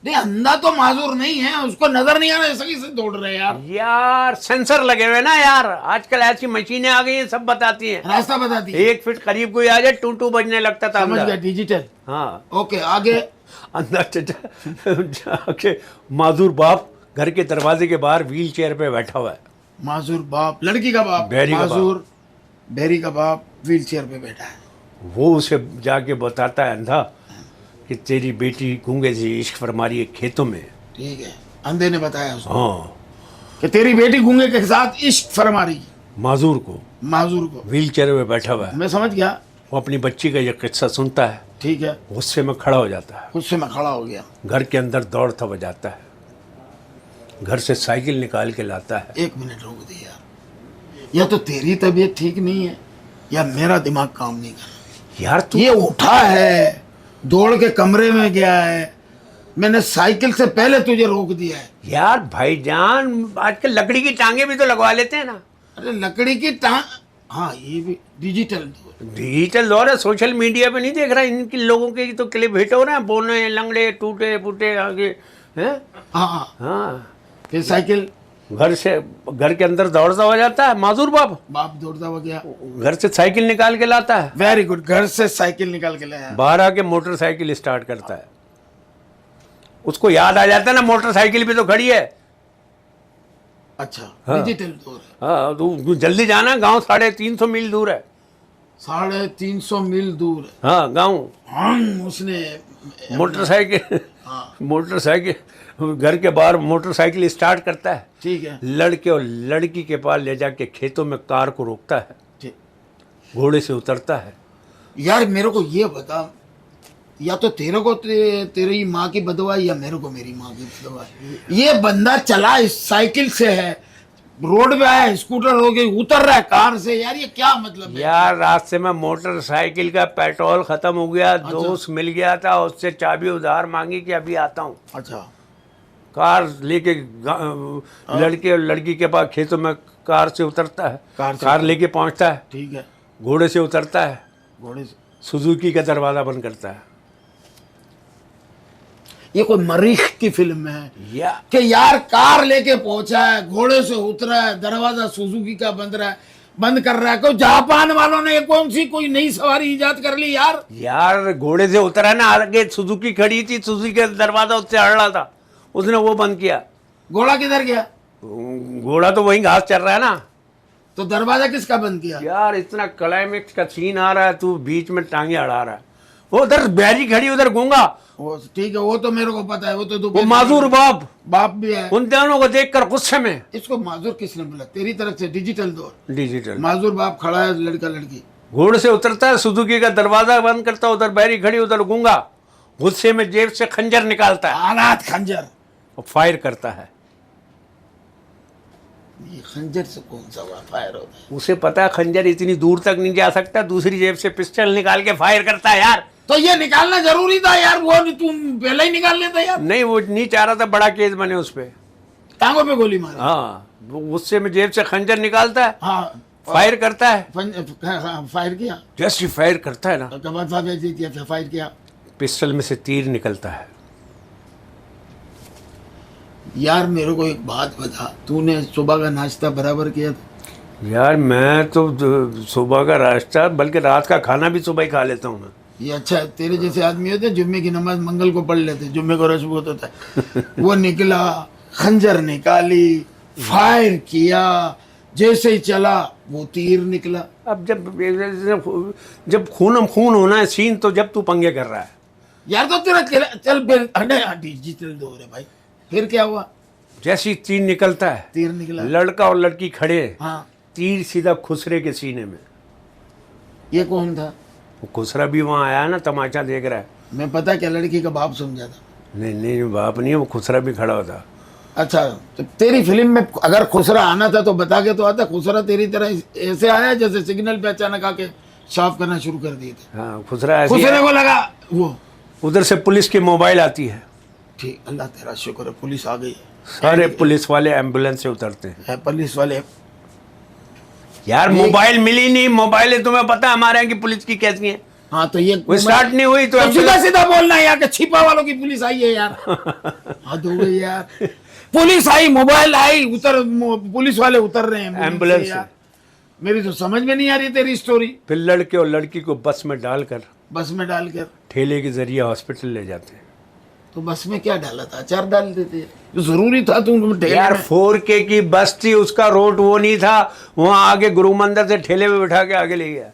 नहीं अंधा तो माजूर नहीं है, उसको नजर नहीं आ रहा, ऐसा कैसे दौड़ रहे हैं यार। यार सेंसर लगे हुए ना यार, आजकल ऐसी मशीनें आ गई हैं, सब बताती हैं। रास्ता बताती है। 1 फीट करीब कोई आ जाए टू टू बजने लगता था। समझ अंधा। गया, डिजिटल। हाँ, ओके आगे। अंदर चचा जाके माजूर बाप घर के दरवाजे के बाहर व्हील चेयर पे बैठा हुआ है। माजूर बाप, लड़की का बाप, बहरी का बाप। माजूर बहरी का बाप व्हील चेयर पे बैठा है। वो उसे जाके बताता है अंधा कि तेरी बेटी गूंगे से इश्क फरमा रही है खेतों में। ठीक है, अंधे ने बताया उसको हाँ, कि तेरी बेटी गूंगे के साथ इश्क फरमा रही है। माजूर को माजूर को, व्हील चेयर पे बैठा हुआ है। मैं समझ गया। वो अपनी बच्ची का ये किस्सा सुनता है, ठीक है, गुस्से में खड़ा हो जाता है, गुस्से में खड़ा हो गया। घर के अंदर दौड़ता हुआ जाता है, घर से साइकिल निकाल के लाता है। 1 मिनट रोक दे यार, या तो तेरी तबीयत ठीक नहीं है या मेरा दिमाग काम नहीं कर रहा। यार तू ये उठा है, दौड़ के कमरे में गया है, मैंने साइकिल से पहले तुझे रोक दिया है। यार भाईजान, आजकल लकड़ी की टांगे भी तो लगवा लेते हैं ना। अरे लकड़ी की टांग, हाँ ये भी डिजिटल। डिजिटल दौर है, सोशल मीडिया पे नहीं देख रहा इनके लोगों के तो क्लिप हिट हो रहे हैं, बोने लंगड़े टूटे फूटे आगे हैं। हाँ हाँ, फिर साइकिल घर के अंदर दौड़ता हो जाता है माजूर बाप, बाप दौड़ता हुआ गया। घर से साइकिल निकाल के लाता है, वेरी गुड, घर से साइकिल निकाल के लाया। बाहर आके मोटरसाइकिल स्टार्ट करता है। उसको याद आ जाता है ना मोटरसाइकिल भी तो खड़ी है। अच्छा, हाँ। डिजिटल दौर है। हाँ, तू जल्दी जाना, गांव 350 मील दूर है। 350 मील दूर है। हाँ गांव। उसने मोटरसाइकिल हाँ मोटरसाइकिल घर के बाहर मोटरसाइकिल स्टार्ट करता है, ठीक है, लड़के और लड़की के पास ले जाके खेतों में कार को रोकता है, ठीक। घोड़े से उतरता है। यार मेरे को ये बता, या तो तेरे को तेरी माँ की बदवा या मेरे को मेरी माँ की बदवा। ये बंदा चला इस साइकिल से है, रोड पे आया, स्कूटर हो गई, उतर रहा है कार से। यार ये क्या मतलब है? यार रास्ते में मोटरसाइकिल का पेट्रोल खत्म हो गया, दोस्त मिल गया था, उससे चाबी उधार मांगी कि अभी आता हूँ। अच्छा, कार लेके लड़के और लड़की के पास खेतों में कार से उतरता है, कार लेके पहुंचता है, ठीक है, घोड़े से उतरता है, घोड़े से। सुजुकी का दरवाजा बंद करता है। ये कोई मरीख की फिल्म है या कि यार कार लेके पहुंचा है, घोड़े से उतरा है, दरवाजा सुजुकी का बंद कर रहा है। कोई जापान वालों ने कौन सी कोई नई सवारी इजाद कर ली यार? यार घोड़े से उतरा ना, आगे सुजुकी खड़ी थी, सुजुकी का दरवाजा उससे अड़ रहा था, उसने वो बंद किया। घोड़ा किधर गया? घोड़ा तो वहीं घास चल रहा है ना। तो दरवाजा किसका बंद किया? यार इतना क्लाइमेक्स का सीन आ रहा है, तू बीच में टांगे अड़ा रहा है। वो उधर बैरी खड़ी, उधर गूंगा, वो ठीक है, वो तो मेरे को पता है, वो तो वो माजूर बाप भी है। उन दोनों को देखकर गुस्से में। इसको माजूर किसने बोला? तेरी तरफ से डिजिटल दौर। डिजिटल माजूर बाप खड़ा है, लड़का लड़की। घोड़े से उतरता है, सुजुकी का दरवाजा बंद करता है, उधर बैरी खड़ी, उधर गूंगा, गुस्से में जेब से खंजर निकालता है आलात खंजर और फायर करता है। ये खंजर से कौन सा फायर होता है? उसे पता है खंजर इतनी दूर तक नहीं जा सकता, दूसरी जेब से पिस्टल निकाल के फायर करता है। यार तो ये निकालना जरूरी था यार, वो तुम पहले ही निकाल लेता यार। नहीं, वो नहीं चाह रहा था बड़ा केस बने उस पे। टांगों पे गोली मारी। हाँ, वो गुस्से में जेब से खंजर निकालता है, हाँ, फायर करता है। फायर किया, जैसे फायर करता है ना, फायर किया, पिस्टल में से तीर निकलता है। यार मेरे को एक बात बता, तूने सुबह का नाश्ता बराबर किया था? यार मैं तो सुबह का नाश्ता बल्कि रात का खाना भी सुबह ही खा लेता हूँ मैं। ये अच्छा है, तेरे जैसे आदमी होते हैं जुम्मे की नमाज मंगल को पढ़ लेते, जुम्मे को रश बहुत होता है। वो निकला, खंजर निकाली, फायर किया, जैसे ही चला वो तीर निकला। अब जब खून होना है सीन, तो जब तू पंगे कर रहा है यार, तो तेरा चल फिर डिजिटल दौर है भाई। फिर क्या हुआ? जैसे ही तीर निकलता है, तीर निकला, लड़का और लड़की खड़े, हाँ, तीर सीधा खुसरे के सीने में। ये कौन था? वो खुसरा भी वहाँ आया है ना, तमाशा देख रहा है। मैं पता क्या लड़की का बाप समझा था। नहीं नहीं, बाप नहीं है, वो खुसरा भी खड़ा होता। अच्छा, तो तेरी फिल्म में अगर खुसरा आना था तो बता के तो आता। खुसरा तेरी तरह ऐसे आया जैसे सिग्नल पे अचानक आके साफ करना शुरू कर दिए थे। हाँ, खुसरा ऐसे खुसरे को लगा वो, उधर से पुलिस की मोबाइल आती है। ठीक, अल्लाह तेरा शुक्र है, पुलिस आ गई। सारे पुलिस वाले एम्बुलेंस से उतरते हैं। है पुलिस वाले। यार मोबाइल मिली नहीं, मोबाइल तुम्हें पता है हमारे यहाँ की पुलिस की कैसी है। हाँ, तो ये वो स्टार्ट नहीं हुई तो सीधा सीधा बोलना है यार, कि छिपा वालों की पुलिस आई है यार। हद हो गई यार। पुलिस आई, मोबाइल आई, पुलिस वाले उतर रहे हैं एम्बुलेंस से। मेरी तो समझ में नहीं आ रही तेरी स्टोरी। फिर लड़के और लड़की को बस में डालकर ठेले के जरिए हॉस्पिटल ले जाते हैं। तो बस में क्या डाला था? अचार डाल देते, जो जरूरी था तुम यार 4K की बस थी, उसका रोड वो नहीं था, वहाँ आगे गुरु मंदिर से ठेले में बिठा के आगे ले गया।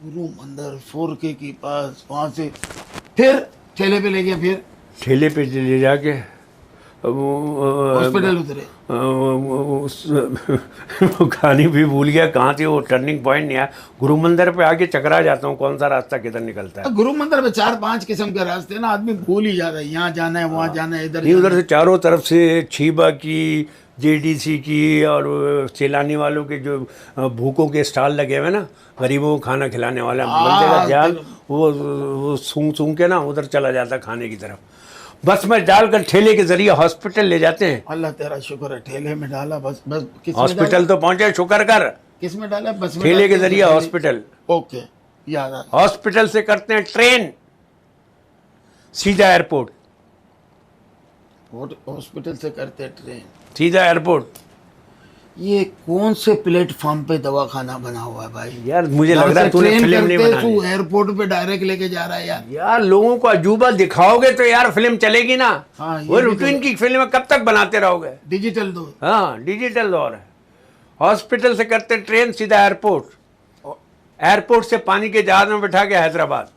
गुरु मंदिर 4K की पास, वहां से फिर ठेले पे ले गया, फिर ठेले पे ले जाके हॉस्पिटल उतरे। वो कहानी भी भूल गया कहाँ थी, वो टर्निंग पॉइंट नहीं आया। गुरु मंदिर पे आके चकरा जाता हूँ, कौन सा रास्ता किधर निकलता है। गुरु मंदिर में 4-5 किस्म के रास्ते ना, आदमी भूल ही जाता है, यहाँ जाना है, वहाँ जाना है, इधर नहीं, उधर से चारों तरफ से छीबा की, JDC की और सैलानी वालों के जो भूखों के स्टॉल लगे हुए ना, गरीबों को खाना खिलाने वाला बंदे का जाल, वो सूंघ के ना उधर चला जाता खाने की तरफ। बस में डालकर ठेले के जरिए हॉस्पिटल ले जाते हैं। अल्लाह तेरा शुक्र है, ठेले में डाला, बस हॉस्पिटल तो पहुंचे, शुक्र कर। किस में डाला? बस में, ठेले के जरिए हॉस्पिटल। ओके, याद आ। हॉस्पिटल से करते हैं ट्रेन सीधा एयरपोर्ट। हॉस्पिटल से करते हैं ट्रेन सीधा एयरपोर्ट। ये कौन से प्लेटफॉर्म पे दवाखाना बना हुआ है भाई? यार मुझे लग रहा है तूने ट्रेन फिल्म नहीं करते बनाई। तू एयरपोर्ट पे डायरेक्ट लेके जा रहा है यार। यार लोगों को अजूबा दिखाओगे तो यार फिल्म चलेगी ना। हाँ, ये वो भी रूटीन की फिल्म कब तक बनाते रहोगे? डिजिटल दो। हाँ डिजिटल दौर है। हॉस्पिटल से करते ट्रेन सीधा एयरपोर्ट, एयरपोर्ट से पानी के जहाज में बैठा के हैदराबाद।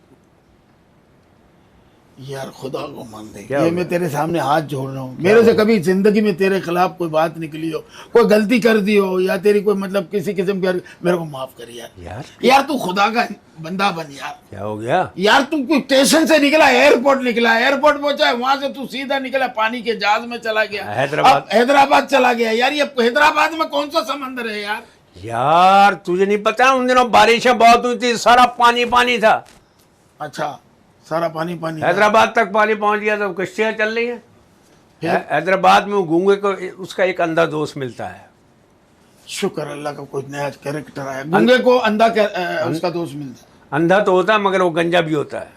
यार खुदा को मान दे, क्या ये होगा? मैं तेरे सामने हाथ जोड़ रहा हूँ। मेरे से कभी जिंदगी में तेरे खिलाफ कोई बात निकली हो, कोई गलती कर दी हो, या तेरी कोई मतलब किसी किस्म की, मेरे को माफ कर यार। यार तू खुदा का बंदा बन यार। क्या हो गया? यार तू कोई स्टेशन से निकला, एयरपोर्ट निकला, एयरपोर्ट पहुंचा, वहां से तू सीधा निकला पानी के जहाज में चला गया, हैदराबाद। अब हैदराबाद चला गया। यार ये हैदराबाद में कौन सा समंदर है यार? यार तुझे नहीं पता उन दिनों बारिशें बहुत हुई थी, सारा पानी पानी था। अच्छा, सारा पानी पानी। हैदराबाद तक पानी पहुंच गया तो कश्तियां चल रही हैं। हैदराबाद में गूंगे को उसका एक अंधा दोस्त मिलता है। शुक्र अल्लाह का कोई नया कैरेक्टर आया। गूंगे को अंधा उसका दोस्त मिलता है। अंधा तो होता है मगर वो गंजा भी होता है।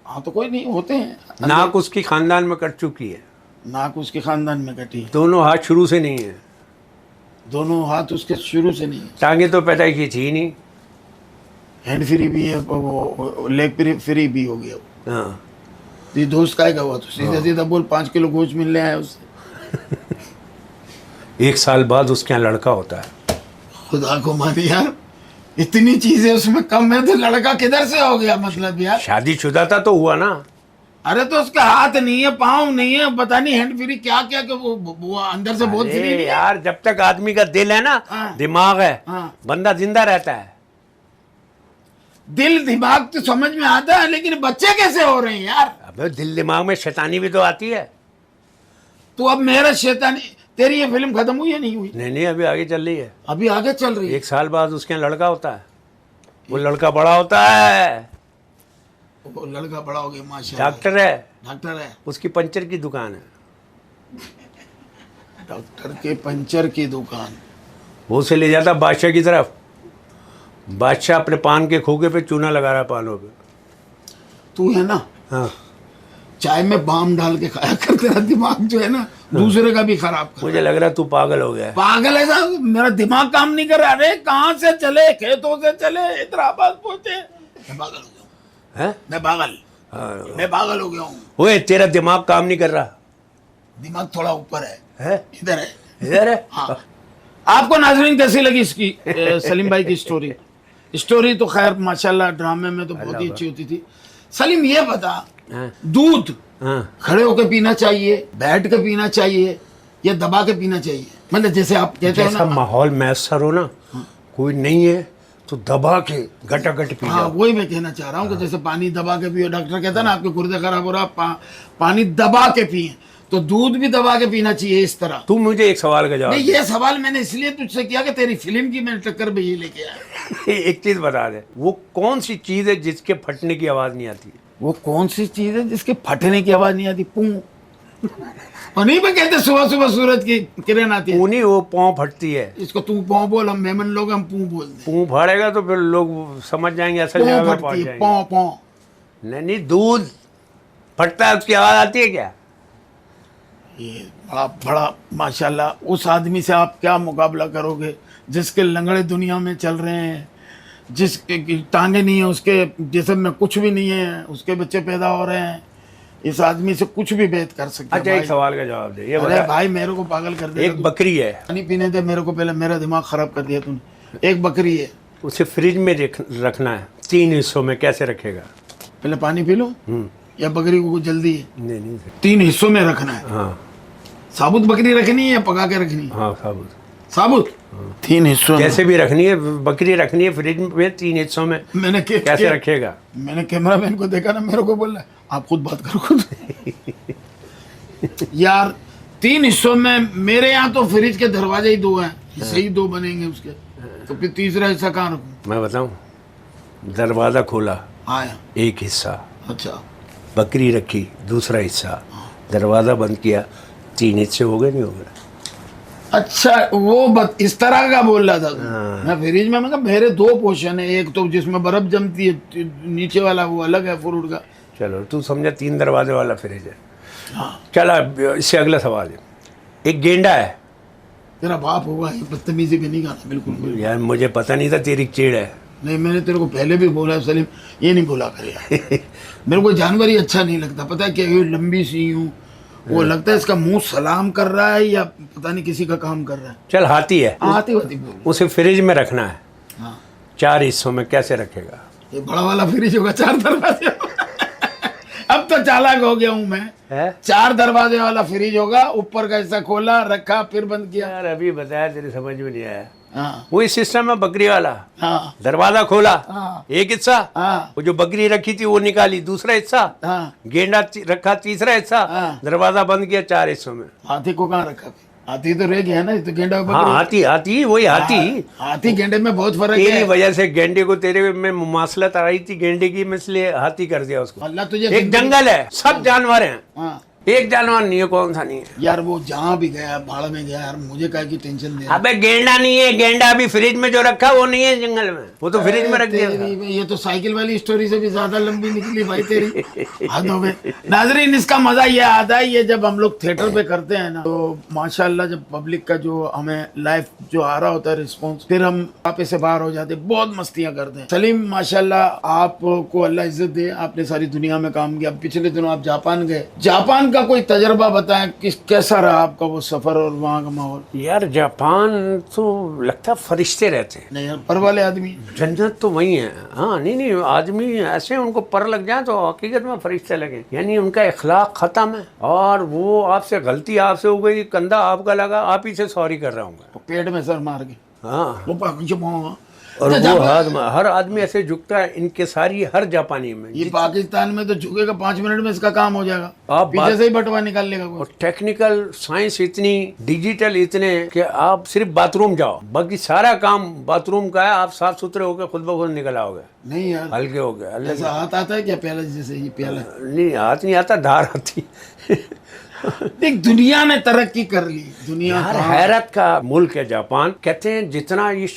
हाँ तो कोई नहीं, होते हैं। नाक उसकी खानदान में कट चुकी है, नाक उसके खानदान में कटी है। दोनों हाथ शुरू से नहीं है, दोनों हाथ उसके शुरू से नहीं है। टांगे तो पैदा की थी नहीं। हैंड फ्री भी है, वो लेग फ्री भी हो गया वो। हाँ ये दोस्त का हुआ तो सीधा सीधा बोल 5 किलो गोश्त मिलने आया उससे। 1 साल बाद उसके यहाँ लड़का होता है। खुदा को मान यार, इतनी चीजें उसमें कम है तो लड़का किधर से हो गया मतलब यार? शादीशुदा था तो हुआ ना। अरे तो उसका हाथ नहीं है, पाँव नहीं है, पता नहीं हैंड फ्री क्या क्या कि वो अंदर से बहुत फ्री अरे नहीं है। यार जब तक आदमी का दिल है ना, हाँ। दिमाग है, हाँ। बंदा जिंदा रहता है। दिल दिमाग तो समझ में आता है, लेकिन बच्चे कैसे हो रहे हैं यार? अबे दिल दिमाग में शैतानी भी तो आती है। तो अब मेरा शैतानी, तेरी ये फिल्म खत्म हुई या नहीं हुई? नहीं अभी आगे चल रही है। अभी आगे चल रही है। 1 साल बाद उसके यहाँ लड़का होता है। वो लड़का बड़ा होता है, वो लड़का बड़ा हो गया माशाल्लाह, डॉक्टर है, डॉक्टर है। उसकी पंचर की दुकान है। डॉक्टर के पंचर की दुकान। वो उसे ले जाता बादशाह की तरफ। बादशाह अपने पान के खोखे पे चूना लगा रहा है पानों पे। तू है ना, हाँ चाय में बाम डाल के खाया कर, तेरा दिमाग जो है ना दूसरे का भी खराब कर। मुझे लग रहा है तू पागल हो गया है। पागल है साहब, मेरा दिमाग काम नहीं कर रहा। अरे कहाँ से चले, खेतों से चले, हैदराबाद पहुंचे। मैं पागल हो गया हूँ, हैं? मैं पागल, हाँ। मैं पागल हो गया हूँ। ओए तेरा दिमाग काम नहीं कर रहा दिमाग थोड़ा ऊपर है, है? इधर है। इधर है। हाँ। आपको नाजरीन कैसी लगी इसकी सलीम भाई की स्टोरी? स्टोरी तो खैर माशाल्लाह ड्रामे में तो बहुत ही अच्छी होती थी। सलीम ये बता, हाँ। दूध हाँ। खड़े होकर पीना चाहिए, बैठ के पीना चाहिए, या दबा के पीना चाहिए? मतलब जैसे आप कहते हो जैसा ना, माहौल मैसर हो ना, कोई नहीं है तो दबा के गटागट पी हाँ जाओ। वही मैं कहना चाह रहा हूँ कि जैसे पानी दबा के पियो। डॉक्टर कहता है ना आपके गुर्दे खराब हो रहा, पानी दबा के पिए, तो दूध भी दबा के पीना चाहिए इस तरह। तू मुझे एक सवाल का जवाब नहीं, ये सवाल मैंने इसलिए तुझसे किया कि तेरी फिल्म की मैंने टक्कर में ये लेके आया। दे। एक चीज बता दे, वो कौन सी चीज है जिसके फटने की आवाज नहीं आती? वो कौन सी चीज है जिसके फटने की आवाज नहीं आती? पू। और नहीं मैं कहते सुबह सुबह सूरज की किरण आती है, पूनी वो पाँव फटती है। इसको तू पाँव बोल, हम मेमन लोग हम पू बोलते हैं। पूँ फाड़ेगा तो फिर लोग समझ जाएंगे असल जगह पाँव पे पहुंच फटती है, जाएंगे। पाँव पाँव। नहीं दूध फटता है उसकी आवाज आती है क्या? ये बड़ा बड़ा माशाल्लाह, उस आदमी से आप क्या मुकाबला करोगे जिसके लंगड़े दुनिया में चल रहे हैं, जिसके की टांगे नहीं है, उसके जिस्म में कुछ भी नहीं है, उसके बच्चे पैदा हो रहे हैं। इस आदमी से कुछ भी भेद कर सकते हैं अच्छा एक भाई। सवाल का जवाब दे, ये अरे बता। भाई मेरे को पागल कर दे। एक बकरी है, पानी पीने दे मेरे को, पहले मेरा दिमाग खराब कर दिया तूने। एक बकरी है, उसे फ्रिज में रखना है 3 हिस्सों में, कैसे रखेगा? पहले पानी पी लो, या बकरी को कुछ जल्दी है? नहीं 3 हिस्सों में रखना है। हाँ साबुत बकरी रखनी है या पका के रखनी है? हाँ साबुत। साबुत 3 हिस्सों में। कैसे भी रखनी है, बकरी रखनी है फ्रिज में 3 हिस्सों में, मैंने कैसे रखेगा? मैंने कैमरामैन को देखा ना, मेरे को बोल रहा है आप खुद बात करो खुद। यार 3 हिस्सों में, मेरे यहाँ तो फ्रिज के दरवाजे ही 2 हैं, हिस्से ही 2 बनेंगे उसके, तो फिर तीसरा हिस्सा कहाँ रखूँ? मैं बताऊं, दरवाज़ा खोला आया, एक हिस्सा, अच्छा बकरी रखी दूसरा हिस्सा, दरवाज़ा बंद किया, 3 हिस्से हो गए नहीं हो गए? अच्छा वो इस तरह का बोल रहा था तू। मैं फ्रिज में, मैं कहा मेरे 2 पोर्शन है, एक तो जिसमें बर्फ जमती है, नीचे वाला वो अलग है फ्रूट का। चलो तू समझा 3 दरवाजे वाला फ्रिज है। हाँ। चला इससे अगला सवाल है, एक गेंडा है, तेरा बाप होगा, ये बदतमीजी भी नहीं गाना बिल्कुल भी। यार मुझे पता नहीं था तेरी चिड़ है। नहीं, मैंने तेरे को पहले भी बोला सलीम, ये नहीं बोला कर यार। मेरे को जानवर ही अच्छा नहीं लगता, पता है क्या, ये लंबी सी हूँ, वो लगता है इसका मुंह सलाम कर रहा है या पता नहीं किसी का काम कर रहा है। चल हाथी है, हाथी वाथी बोल। उसे फ्रिज में रखना है। हाँ, 4 हिस्सों में कैसे रखेगा? ये बड़ा वाला फ्रिज होगा 4 दरवाजे। अब तो चालाक हो गया हूँ मैं। है 4 दरवाजे वाला फ्रिज होगा, ऊपर का हिस्सा खोला रखा फिर बंद किया। यार, अभी बताया तेरी समझ में नहीं आया। हाँ वही सिस्टम है बकरी वाला। हाँ दरवाजा खोला, हाँ एक हिस्सा, हाँ वो जो बकरी रखी थी वो निकाली, दूसरा हिस्सा, हाँ। गेंडा रखा, तीसरा हिस्सा, हाँ। दरवाजा बंद किया, 4 हिस्सों में। हाथी को कहाँ रखा? हाथी तो रह गया ना, ये तो गेंडा हाँ, बकरी। हाथी हाथी वही हाथी। हाथी गेंडे में बहुत फर्क तेरी है। वजह से गेंडे को, तेरे में मुमासलत आ रही थी गेंडे की, मैं इसलिए हाथी कर दिया उसको। अल्लाह तुझे एक जंगल है, सब जानवर हैं, हाँ एक जानवर नहीं है, कौन सा नहीं है? यार, वो जहाँ भी गया भाड़ में गया यार, मुझे काहे की टेंशन दे रहा है? अबे गेंडा नहीं है, गेंडा अभी फ्रिज में जो रखा वो नहीं है जंगल में, वो तो फ्रिज में रख दिया था। ये तो साइकिल वाली स्टोरी से भी ज्यादा लंबी निकली भाई तेरी। हद हो गई। नाजरीन, इसका मजा ये आता है, ये जब हम लोग थिएटर पे करते हैं ना, तो माशाल्लाह जब पब्लिक का जो हमें लाइव जो आ रहा होता है रिस्पॉन्स, फिर हम वापे से बाहर हो जाते, बहुत मस्तियां करते हैं। सलीम माशाल्लाह आपको अल्लाह इज्जत दे, आपने सारी दुनिया में काम किया। पिछले दिनों आप जापान गए, जापान का कोई तजर्बा बताएं, कैसा रहा आपका वो सफर और वहाँ का माहौल? यार जापान तो लगता फरिश्ते रहते हैं, नहीं यार, पर वाले आदमी। जन्नत तो वही है। हाँ, नहीं आदमी ऐसे उनको पर लग जाए तो हकीकत में फरिश्ते लगे, यानी उनका इखलाक खत्म है। और वो आपसे गलती आपसे हो गई, कंधा आपका लगा, आप ही से सॉरी कर रहा हूँ, पेट में सर मार के। हाँ। वो पाकिस्तान और वो हर आदमी ऐसे झुकता है, इनके सारी हर जापानी में। ये पाकिस्तान में तो झुकेगा 5 मिनट में इसका काम हो जाएगा, आप पीछे से ही बटवा निकाल लेगा कोई। और टेक्निकल साइंस इतनी, डिजिटल इतने कि आप सिर्फ बाथरूम जाओ, बाकी सारा काम बाथरूम का है, आप साफ सुथरे होकर खुद ब खुद निकल आओगे। नहीं यार, हल्के हो गए। ऐसा हाथ आता है क्या प्याला जैसे ये प्याला? नहीं, हाथ नहीं आता, धार आती। देख, दुनिया ने तरक्की कर ली, दुनिया यार कहाँ? हैरत का मुल्क है जापान। कहते हैं जितना ये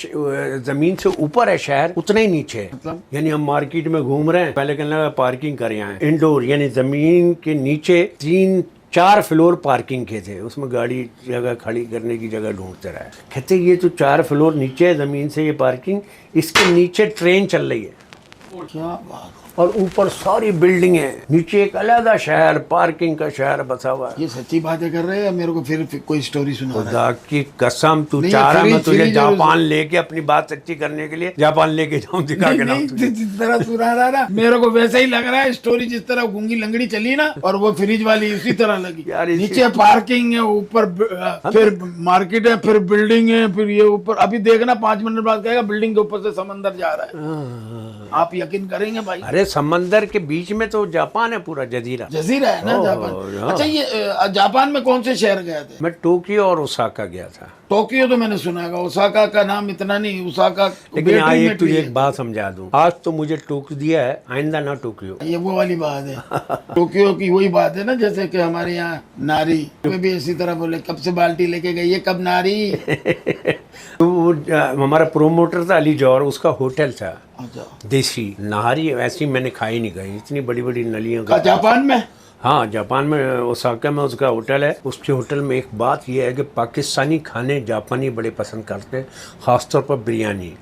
जमीन से ऊपर है शहर, उतना ही नीचे है। मतलब? यानी हम मार्केट में घूम रहे हैं, पहले कहने लगा पार्किंग कर यहाँ है। इंडोर यानी जमीन के नीचे 3-4 फ्लोर पार्किंग के थे, उसमें गाड़ी जगह खड़ी करने की जगह ढूंढते रहे। कहते ये तो 4 फ्लोर नीचे है जमीन से ये पार्किंग, इसके नीचे ट्रेन चल रही है, क्या बात, और ऊपर सारी बिल्डिंग है, नीचे एक अलग शहर, पार्किंग का शहर बसा हुआ है। ये सच्ची बातें कर रहे हैं या मेरे को फिर कोई स्टोरी सुना रहा है? खुदा की कसम, तू नहीं, चाह रहा मैं फ्रीज- तुझे फ्रीज जापान लेके अपनी बात सच्ची करने के लिए जापान लेके जाऊं, दिखा के लाऊं तुझे। जिस तरह सुना रहा ना, मेरे को वैसे ही लग रहा है स्टोरी, जिस तरह गूंगी लंगड़ी चली ना, और वो फ्रिज वाली उसी तरह लगी। यार नीचे पार्किंग है, ऊपर फिर मार्केट है, फिर बिल्डिंग है, फिर ये ऊपर अभी देखना 5 मिनट बाद कहेगा बिल्डिंग के ऊपर से समंदर जा रहा है। आप यकीन करेंगे भाई? अरे समंदर के बीच में तो जापान है, पूरा जजीरा जजीरा है ना जापान। अच्छा, ये जापान में कौन से शहर गए थे? मैं टोक्यो और ओसाका गया था। टोक्यो तो मैंने सुना है, ओसाका का नाम इतना नहीं, ओसाका लेकिन यहाँ एक तुझे एक बात समझा दूं, आज तो मुझे टोक दिया है, आइंदा ना टोक्यो। ये वो वाली बात है। टोक्यो की वही बात है ना, जैसे कि हमारे यहाँ नारी में भी इसी तरह बोले, कब से बाल्टी लेके गई है, कब नारी। तो हमारा प्रोमोटर था अली जौहर, उसका होटल था अच्छा, देसी नहारी, वैसी मैंने खाई नहीं गई, इतनी बड़ी बड़ी नलियों का जापान में? हाँ, जापान में ओसाका में उसका होटल है। उसके होटल में एक बात यह है कि पाकिस्तानी खाने जापानी बड़े पसंद करते हैं, ख़ासतौर पर बिरयानी।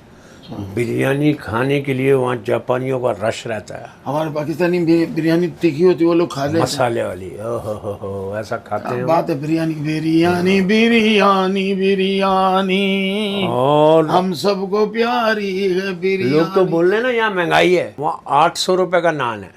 बिरयानी खाने के लिए वहाँ जापानियों का रश रहता है। हमारे पाकिस्तानी बिरयानी तीखी होती है, वो लोग खा लेते हैं। मसाले वाली, ओहो ऐसा खाते हैं। बात है बिरयानी, बिरयानी बिरयानी बिरयानी, और हम सबको प्यारी है बिरयानी। लोग तो बोल रहे हैं ना यहाँ महंगाई है, वहाँ 800 रुपए का नान है।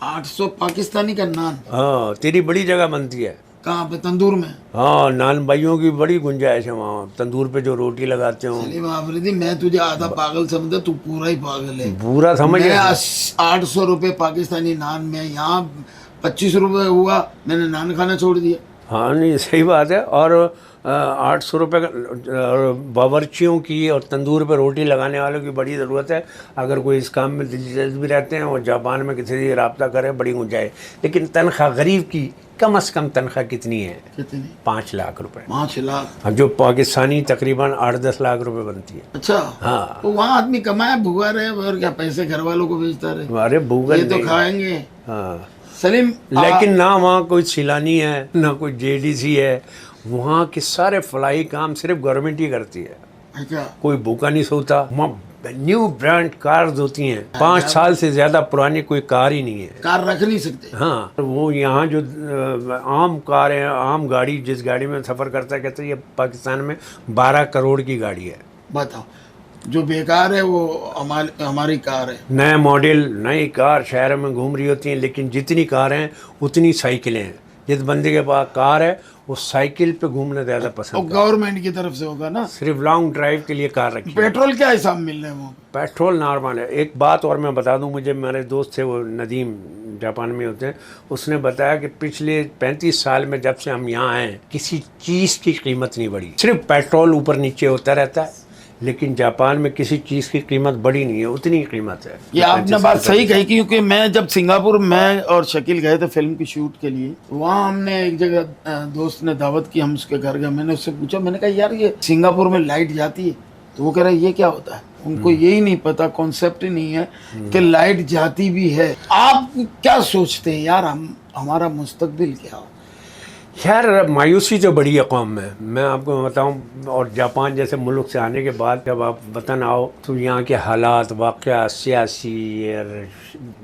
800 पाकिस्तानी का नान? हाँ, तेरी बड़ी जगह बनती है। कहाँ पे? तंदूर में? हाँ, नान भाइयों की बड़ी गुंजाइश है वहाँ, तंदूर पे जो रोटी लगाते हो। सलीम आफरीदी, मैं तुझे आधा पागल समझा, तू पूरा ही पागल है। पूरा समझ मैं गया। 800 रुपए पाकिस्तानी नान में, यहाँ 25 रुपए हुआ, मैंने नान खाना छोड़ दिया। हाँ, नहीं सही बात है। और 800 रुपये का बावर्चियों की और तंदूर पर रोटी लगाने वालों की बड़ी ज़रूरत है। अगर कोई इस काम में दिलचस्पी रहते हैं और जापान में किसी से रब्ता करे, बड़ी गुंजाइश। लेकिन तनख्वाह गरीब की कम से कम तनख्वाह कितनी है? कितनी? 5 लाख रुपए। 5 लाख? जो पाकिस्तानी तकरीबन 8-10 लाख रुपए बनती है। अच्छा, हाँ। तो वहाँ आदमी कमाए, भूखा रहे और क्या, पैसे घर वालों को भेजता रहे। अरे भूगल ये तो खाएंगे। हाँ, सलीम, लेकिन ना वहाँ कोई सिलानी है, ना कोई जेडीसी है, वहाँ के सारे फलाई काम सिर्फ गवर्नमेंट ही करती है, अच्छा, कोई भूखा नहीं सोता। वहाँ न्यू ब्रांड कार्स होती हैं, 5 साल से ज़्यादा पुरानी कोई कार ही नहीं है। कार रख नहीं सकते। हाँ, वो यहाँ जो आम कार है, आम गाड़ी जिस गाड़ी में सफ़र करता है, कहते हैं ये पाकिस्तान में 12 करोड़ की गाड़ी है। बताओ, जो बेकार है वो हमारी कार है। नए मॉडल नई कार शहर में घूम रही होती हैं, लेकिन जितनी कार हैं उतनी साइकिलें हैं। जिस बंदे के पास कार है वो साइकिल पे घूमना ज़्यादा और पसंद करता गवर्नमेंट की तरफ से होगा ना। है। सिर्फ लॉन्ग ड्राइव के लिए कार रखी है। पेट्रोल क्या हिसाब मिल रहे हैं वो? पेट्रोल नॉर्मल है। एक बात और मैं बता दूं, मुझे मेरे दोस्त थे, वो नदीम जापान में होते हैं, उसने बताया कि पिछले 35 साल में जब से हम यहाँ आए किसी चीज़ की कीमत नहीं बढ़ी। सिर्फ पेट्रोल ऊपर नीचे होता रहता है, लेकिन जापान में किसी चीज़ की कीमत बढ़ी नहीं है, उतनी ही कीमत है। ये आपने बात सही कही, क्योंकि मैं जब सिंगापुर मैं और शकील गए थे फिल्म की शूट के लिए, वहाँ हमने एक जगह दोस्त ने दावत की, हम उसके घर गए। मैंने उससे पूछा, मैंने कहा यार ये सिंगापुर में लाइट जाती है? तो वो कह रहा है ये क्या होता है। उनको यही नहीं पता, कॉन्सेप्ट ही नहीं है कि लाइट जाती भी है। आप क्या सोचते हैं यार, हमारा मुस्तकबिल क्या हो? यार मायूसी तो बड़ी है कौम में, मैं आपको बताऊं। और जापान जैसे मुल्क से आने के बाद जब आप वतन आओ तो यहाँ के हालात, वाक़या, सियासी और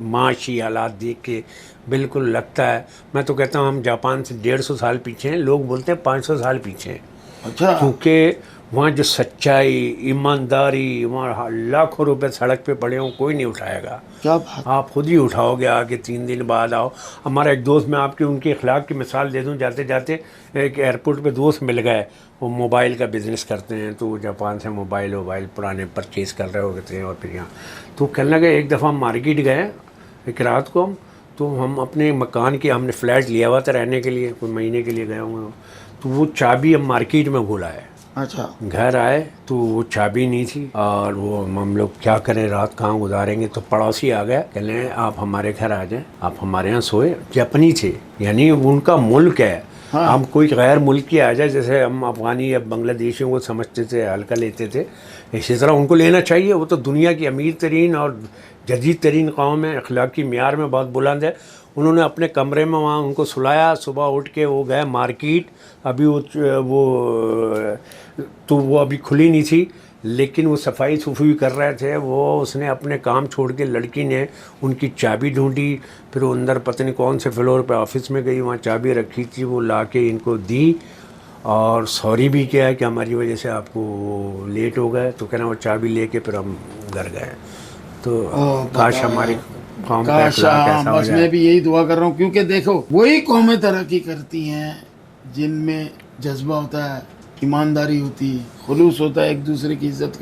माशी हालात देख के बिल्कुल लगता है, मैं तो कहता हूँ हम जापान से 150 साल पीछे हैं। लोग बोलते हैं 500 साल पीछे हैं। अच्छा, क्योंकि वहाँ जो सच्चाई, ईमानदारी, वहाँ लाखों रुपए सड़क पे पड़े हों, कोई नहीं उठाएगा। क्या बात। आप खुद ही उठाओगे आके, 3 दिन बाद आओ। हमारा एक दोस्त, मैं आपकी उनके अखलाक की मिसाल दे दूं, जाते जाते एक एयरपोर्ट पे दोस्त मिल गए, वो मोबाइल का बिज़नेस करते हैं, तो वो जापान से मोबाइल पुराने परचेज़ कर रहे होते हैं। और फिर यहाँ तो कहने लगे, एक दफ़ा मार्केट गए एक रात को, तो हम अपने मकान की, हमने फ्लैट लिया हुआ था रहने के लिए, कोई महीने के लिए गए हुए, तो वो चाबी हम मार्केट में भूला है। अच्छा, घर आए तो वो चाबी नहीं थी, और वो हम लोग क्या करें, रात कहाँ गुजारेंगे। तो पड़ोसी आ गया, कह रहे आप हमारे घर आ जाएं, आप हमारे यहाँ सोए। जापानी थे, यानी उनका मुल्क है। हाँ। हम कोई गैर मुल्की आ जाए, जैसे हम अफगानी या बांग्लादेशियों को समझते थे, हल्का लेते थे, इसी तरह उनको लेना चाहिए। वो तो दुनिया की अमीर तरीन और जदीद तरीन कौम है, अखलाकी मियार में बहुत बुलंद है। उन्होंने अपने कमरे में वहाँ उनको सुलाया, सुबह उठ के वो गए मार्केट। अभी वो अभी खुली नहीं थी, लेकिन वो सफाई सुफाई कर रहे थे। वो उसने अपने काम छोड़ के, लड़की ने उनकी चाबी ढूंढी, फिर वो अंदर पता नहीं कौन से फ्लोर पे ऑफिस में गई, वहाँ चाबी रखी थी, वो ला के इनको दी और सॉरी भी किया कि हमारी वजह से आपको लेट हो गए। तो कहना वो चाबी लेके फिर हम घर गए। तो काश हमारी कौम का अखलाक ऐसा हो बस जाए। मैं भी यही दुआ कर रहा हूँ, क्योंकि देखो वही कौमें तरक्की करती हैं जिनमें जज्बा होता है, ईमानदारी होती है, खुलूस होता है, एक दूसरे की इज्जत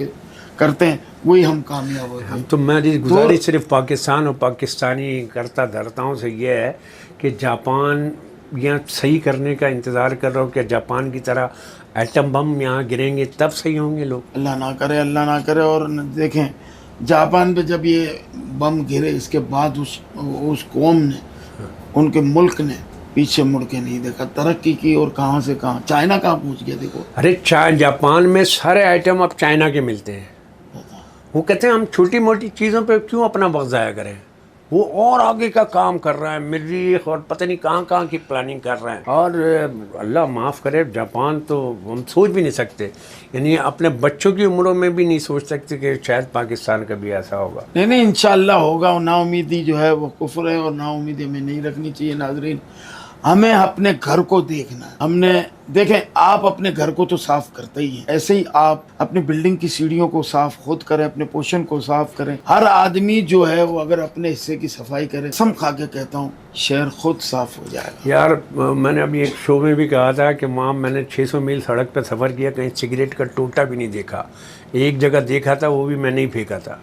करते हैं, वही हम कामयाब होते हैं। तो मेरी गुजारिश सिर्फ पाकिस्तान और पाकिस्तानी करता धरताओं से ये है कि जापान यहाँ सही करने का इंतज़ार कर रहा हो कि जापान की तरह एटम बम यहाँ गिरेंगे तब सही होंगे लोग। अल्लाह ना करे, अल्लाह ना करे। और देखें जापान पे जब ये बम गिरे, इसके बाद उस कौम ने, उनके मुल्क ने पीछे मुड़ के नहीं देखा, तरक्की की। और कहाँ से कहाँ, चाइना कहाँ पहुँच गया देखो। अरे जापान में सारे आइटम अब चाइना के मिलते हैं। वो कहते हैं हम छोटी मोटी चीज़ों पे क्यों अपना वक्त ज़ाया करें। वो और आगे का काम कर रहा है, मरीख और पता नहीं कहाँ कहाँ की प्लानिंग कर रहे हैं। और अल्लाह माफ़ करे, जापान तो हम सोच भी नहीं सकते, यानी अपने बच्चों की उम्रों में भी नहीं सोच सकते कि शायद पाकिस्तान का भी ऐसा होगा। नहीं, इंशाअल्लाह होगा। और नाउमीदी जो है वो कुफ्र है, और नाउमीदी हमें नहीं रखनी चाहिए। नाजरीन, हमें अपने घर को देखना है। हमने देखें, आप अपने घर को तो साफ करते ही हैं, ऐसे ही आप अपनी बिल्डिंग की सीढ़ियों को साफ खुद करें, अपने पोर्शन को साफ करें। हर आदमी जो है वो अगर अपने हिस्से की सफाई करे, कसम खा के कहता हूँ, शहर खुद साफ हो जाएगा। यार मैंने अभी एक शो में भी कहा था कि माँ, मैंने 600 मील सड़क पर सफ़र किया, कहीं सिगरेट का टोटा भी नहीं देखा। एक जगह देखा था, वो भी मैंने ही फेंका था।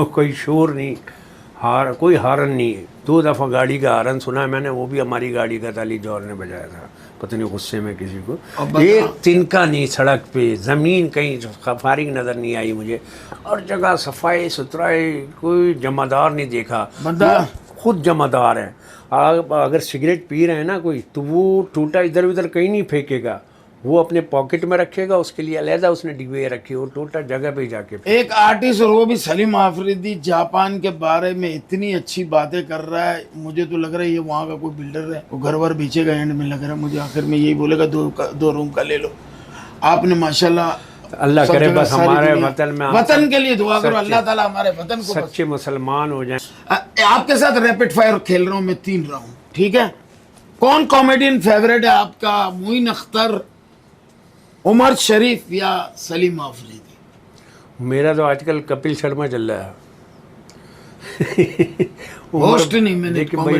कोई शोर नहीं, कोई हारन नहीं। 2 दफ़ा गाड़ी का हारन सुना है मैंने, वो भी हमारी गाड़ी का था, अली जौहर ने बजाया था, पता नहीं गुस्से में किसी को। एक तिनका नहीं सड़क पे, ज़मीन कहीं फारिग नज़र नहीं आई मुझे। और जगह सफाई सुथराई, कोई जमादार नहीं देखा। बंदा खुद जमादार है। अगर सिगरेट पी रहे हैं ना कोई, तो वो टूटा इधर उधर कहीं नहीं फेंकेगा, वो अपने पॉकेट में रखेगा, उसके लिए अलहदा उसने डिब्बे रखी, वो टोटल जगह पे जाके। एक आर्टिस्ट और वो भी सलीम आफरीदी जापान के बारे में इतनी अच्छी बातें कर रहा है, मुझे तो लग रहा है ये वहाँ का कोई बिल्डर है, वो घर वर बेचेगा एंड में, लग रहा है मुझे आखिर में यही बोलेगा दो रूम का ले लो। आपने माशाल्लाह अल्लाह करे बस हमारे वतन में, वतन के लिए दुआ करो, अल्लाह ताला हमारे वतन को सच्चे मुसलमान हो जाए। आपके साथ रैपिड फायर खेल रहा हूँ मैं 3 राउंड, ठीक है? कौन कॉमेडियन फेवरेट है आपका, मोइन अख्तर, उमर शरीफ या सलीम आफरीदी? मेरा तो आजकल कपिल शर्मा चल रहा है। होस्ट नहीं, मैंने देखिए भाई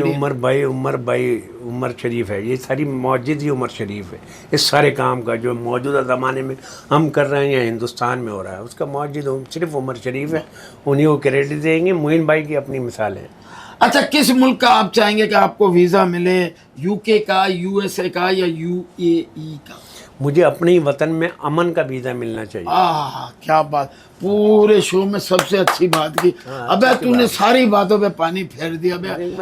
उमर शरीफ है, ये सारी मौजूद ही उमर शरीफ है। इस सारे काम का जो मौजूदा ज़माने में हम कर रहे हैं या हिंदुस्तान में हो रहा है, उसका मौजूद सिर्फ उमर शरीफ है, उन्हीं को क्रेडिट देंगे। मोइन भाई की अपनी मिसाल है। अच्छा, किस मुल्क का आप चाहेंगे कि आपको वीज़ा मिले, यूके का, यूएसए का या यूएई का? मुझे अपने ही वतन में अमन का वीज़ा मिलना चाहिए। क्या बात, पूरे शो में सबसे अच्छी बात की। अबे तूने सारी बातों पे पानी फेर दिया।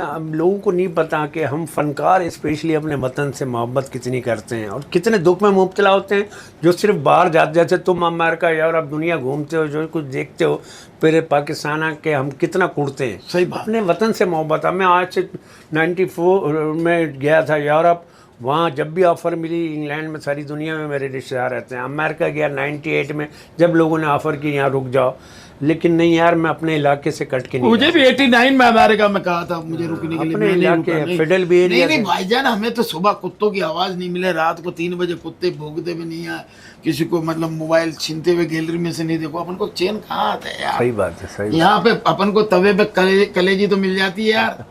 हम लोगों को नहीं पता कि हम फनकार स्पेशली अपने वतन से मोहब्बत कितनी करते हैं और कितने दुख में मुब्तला होते हैं, जो सिर्फ बाहर जाते, जैसे तुम अमेरिका या और अब दुनिया घूमते हो, जो कुछ देखते हो, फिर पाकिस्तान आके हम कितना कुड़ते हैं। सही बात। अपने वतन से मोहब्बत। मैं आज से 94 में गया था यूरोप, वहाँ जब भी ऑफ़र मिली, इंग्लैंड में सारी दुनिया में मेरे रिश्तेदार रहते हैं। अमेरिका गया 98 में, जब लोगों ने ऑफ़र की यहाँ रुक जाओ, लेकिन नहीं यार, मैं अपने इलाके से कट के नहीं। मुझे भी 89 में अमेरिका में कहा था मुझे रुकने के लिए, अपने इलाके फेडरल भी एरिया। नहीं भाईजान, हमें तो सुबह कुत्तों की आवाज़ नहीं मिले, रात को 3 बजे कुत्ते भौंकते हुए नहीं आए, किसी को मतलब मोबाइल छीनते हुए गैलरी में से नहीं देखो। अपन को चैन कहाँ आता है यार? सही बात है, सही। यहाँ पे अपन को तवे पे कलेजी तो मिल जाती है यार।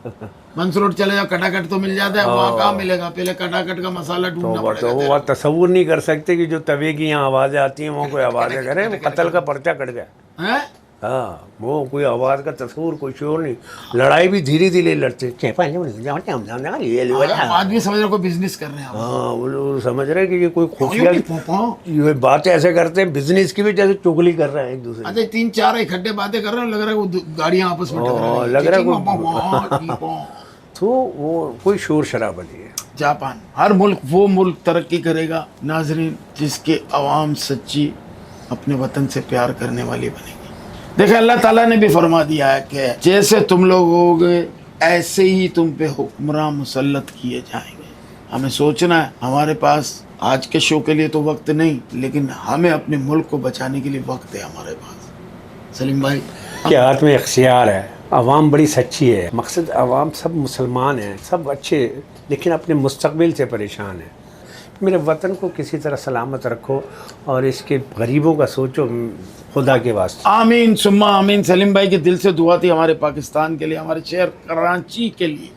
मंस रोड चले जाओ, कटाकट तो मिल जाता है, वहाँ कहाँ मिलेगा? पहले कटाकट का मसाला ढूंढना पड़ेगा। तो वो तस्वुर नहीं कर सकते कि जो तवे की यहाँ आवाज़ें आती हैं, वहाँ कोई आवाज़ें करे, वो कत्ल का पर्चा कट गया। हाँ, वो कोई आवाज़ का तस्वुर, कोई शोर नहीं। लड़ाई भी धीरे धीरे लड़ते, आदमी समझ रहे कोई बिजनेस कर रहे हैं। हाँ, वो लोग समझ रहे हैं कि ये कोई खुफिया ये बातें ऐसे करते हैं, बिजनेस की भी जैसे चुगली कर रहे हैं एक दूसरे। अच्छा, 3-4 इकट्ठे बातें कर रहे हैं, लग रहा है वो गाड़ियाँ आपस में लग रहा है तो वो कोई शोर शराबा नहीं है। जापान, हर मुल्क वो मुल्क तरक्की करेगा नाजरीन जिसके अवाम सच्ची अपने वतन से प्यार करने वाली बनेगी। देखिए, अल्लाह ताला ने भी फरमा दिया है कि जैसे तुम लोग होगे ऐसे ही तुम पे हुक्मरान मुसल्लत किए जाएंगे। हमें सोचना है, हमारे पास आज के शो के लिए तो वक्त नहीं, लेकिन हमें अपने मुल्क को बचाने के लिए वक्त है हमारे पास। सलीम भाई के हाथ में इख्तियार है, आवाम बड़ी सच्ची है। मकसद आवाम सब मुसलमान हैं, सब अच्छे, लेकिन अपने मुस्तकबिल से परेशान हैं। मेरे वतन को किसी तरह सलामत रखो और इसके गरीबों का सोचो, खुदा के वास्ते। आमीन सुम्मा आमीन। सलीम भाई के दिल से दुआ थी हमारे पाकिस्तान के लिए, हमारे शहर कराची के लिए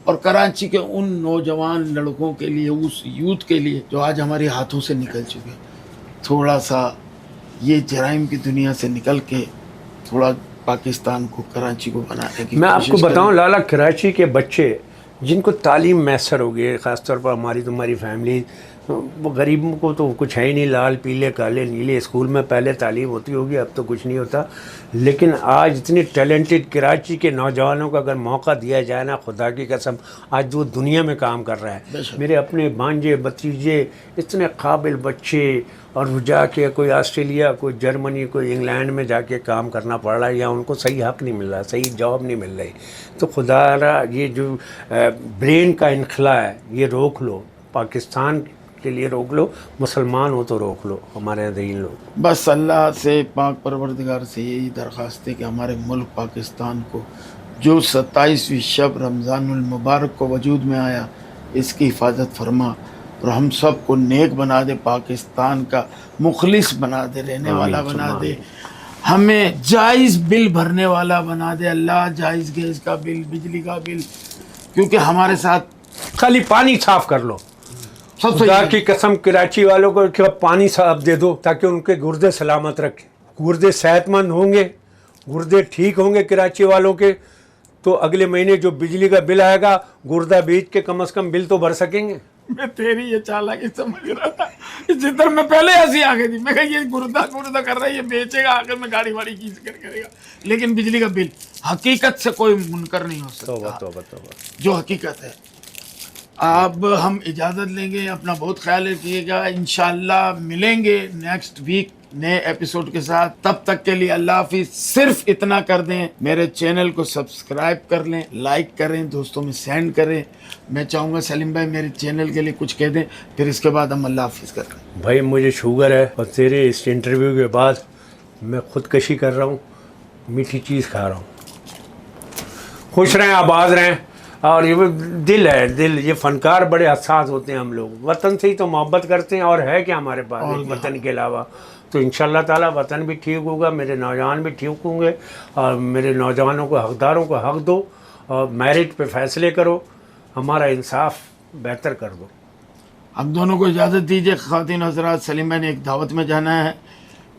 और कराची के उन नौजवान लड़कों के लिए, उस यूथ के लिए जो आज हमारे हाथों से निकल चुके। थोड़ा सा ये जराइम की दुनिया से निकल के थोड़ा पाकिस्तान को, कराची को बनाने की। मैं आपको बताऊं लाला, कराची के बच्चे जिनको तालीम मैसर हो गई, ख़ासतौर पर हमारी तुम्हारी फैमिली, वो गरीबों को तो कुछ है ही नहीं, लाल पीले काले नीले स्कूल में पहले तालीम होती होगी, अब तो कुछ नहीं होता। लेकिन आज इतने टैलेंटेड कराची के नौजवानों को अगर मौका दिया जाए ना, खुदा की कसम, आज वो दुनिया में काम कर रहा है। मेरे अपने भांजे भतीजे इतने काबिल बच्चे, और वो जाके कोई ऑस्ट्रेलिया, कोई जर्मनी, कोई इंग्लैंड में जाके काम करना पड़ रहा है, या उनको सही हक़ नहीं मिल रहा, सही जॉब नहीं मिल रही। तो खुदा ये जो ब्रेन का इनखला है, ये रोक लो, पाकिस्तान के लिए रोक लो, मुसलमान हो तो रोक लो, हमारे दीन लोग। बस अल्लाह से, पाक परवरदिगार से यही दरख्वास्त है कि हमारे मुल्क पाकिस्तान को जो 27वीं शब रमज़ानुल मुबारक को वजूद में आया, इसकी हिफाजत फरमा और हम सब को नेक बना दे, पाकिस्तान का मुखलिस बना दे, रहने वाला बना दे, हमें जायज़ बिल भरने वाला बना दे अल्लाह, जायज़ गैस का बिल, बिजली का बिल, क्योंकि हमारे साथ खाली पानी साफ़ कर लो। खुदा की कसम, कराची वालों को पानी साफ दे दो ताकि उनके गुर्दे सलामत रखें। गुर्दे सेहतमंद होंगे, गुर्दे ठीक होंगे कराची वालों के, तो अगले महीने जो बिजली का बिल आएगा, गुर्दा बेच के कम से कम बिल तो भर सकेंगे। मैं तेरी ये चालाकी समझ रहा था, इस तरह मैं पहले हंसी आ गई थी। मैं कहा ये गुर्दा कर रहा है, ये बेचेगा, आखिर में गाड़ी वाड़ी की करेगा, लेकिन बिजली का बिल हकीकत से कोई मुनकर नहीं हो सकता। तौबा। जो हकीकत है अब हम इजाज़त लेंगे, अपना बहुत ख्याल रखिएगा। इंशाल्लाह मिलेंगे नेक्स्ट वीक नए एपिसोड के साथ। तब तक के लिए अल्लाह हाफिज। सिर्फ इतना कर दें, मेरे चैनल को सब्सक्राइब कर लें, लाइक करें, दोस्तों में सेंड करें। मैं चाहूँगा सलीम भाई मेरे चैनल के लिए कुछ कह दें, फिर इसके बाद हम अल्लाह हाफिज कर लें। भाई मुझे शुगर है और तेरे इस इंटरव्यू के बाद मैं खुदकशी कर रहा हूँ, मीठी चीज़ खा रहा हूँ। खुश रहें, आबाद रहें। और ये दिल है, दिल, ये फनकार बड़े हसास होते हैं हम लोग। वतन से ही तो मोहब्बत करते हैं, और है क्या हमारे पास एक वतन के अलावा। तो इंशाल्लाह ताला वतन भी ठीक होगा, मेरे नौजवान भी ठीक होंगे, और मेरे नौजवानों को, हकदारों को हक दो, और मेरिट पे फैसले करो, हमारा इंसाफ बेहतर कर दो। हम दोनों को इजाज़त दीजिए। ख़वातीन हज़रात, सलीम भाई ने एक दावत में जाना है,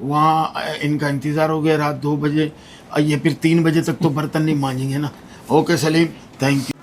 वहाँ इनका इंतज़ार हो गया रात 2 बजे। ये फिर 3 बजे तक तो बर्तन नहीं मांजेंगे ना। Okay Salim, thank you.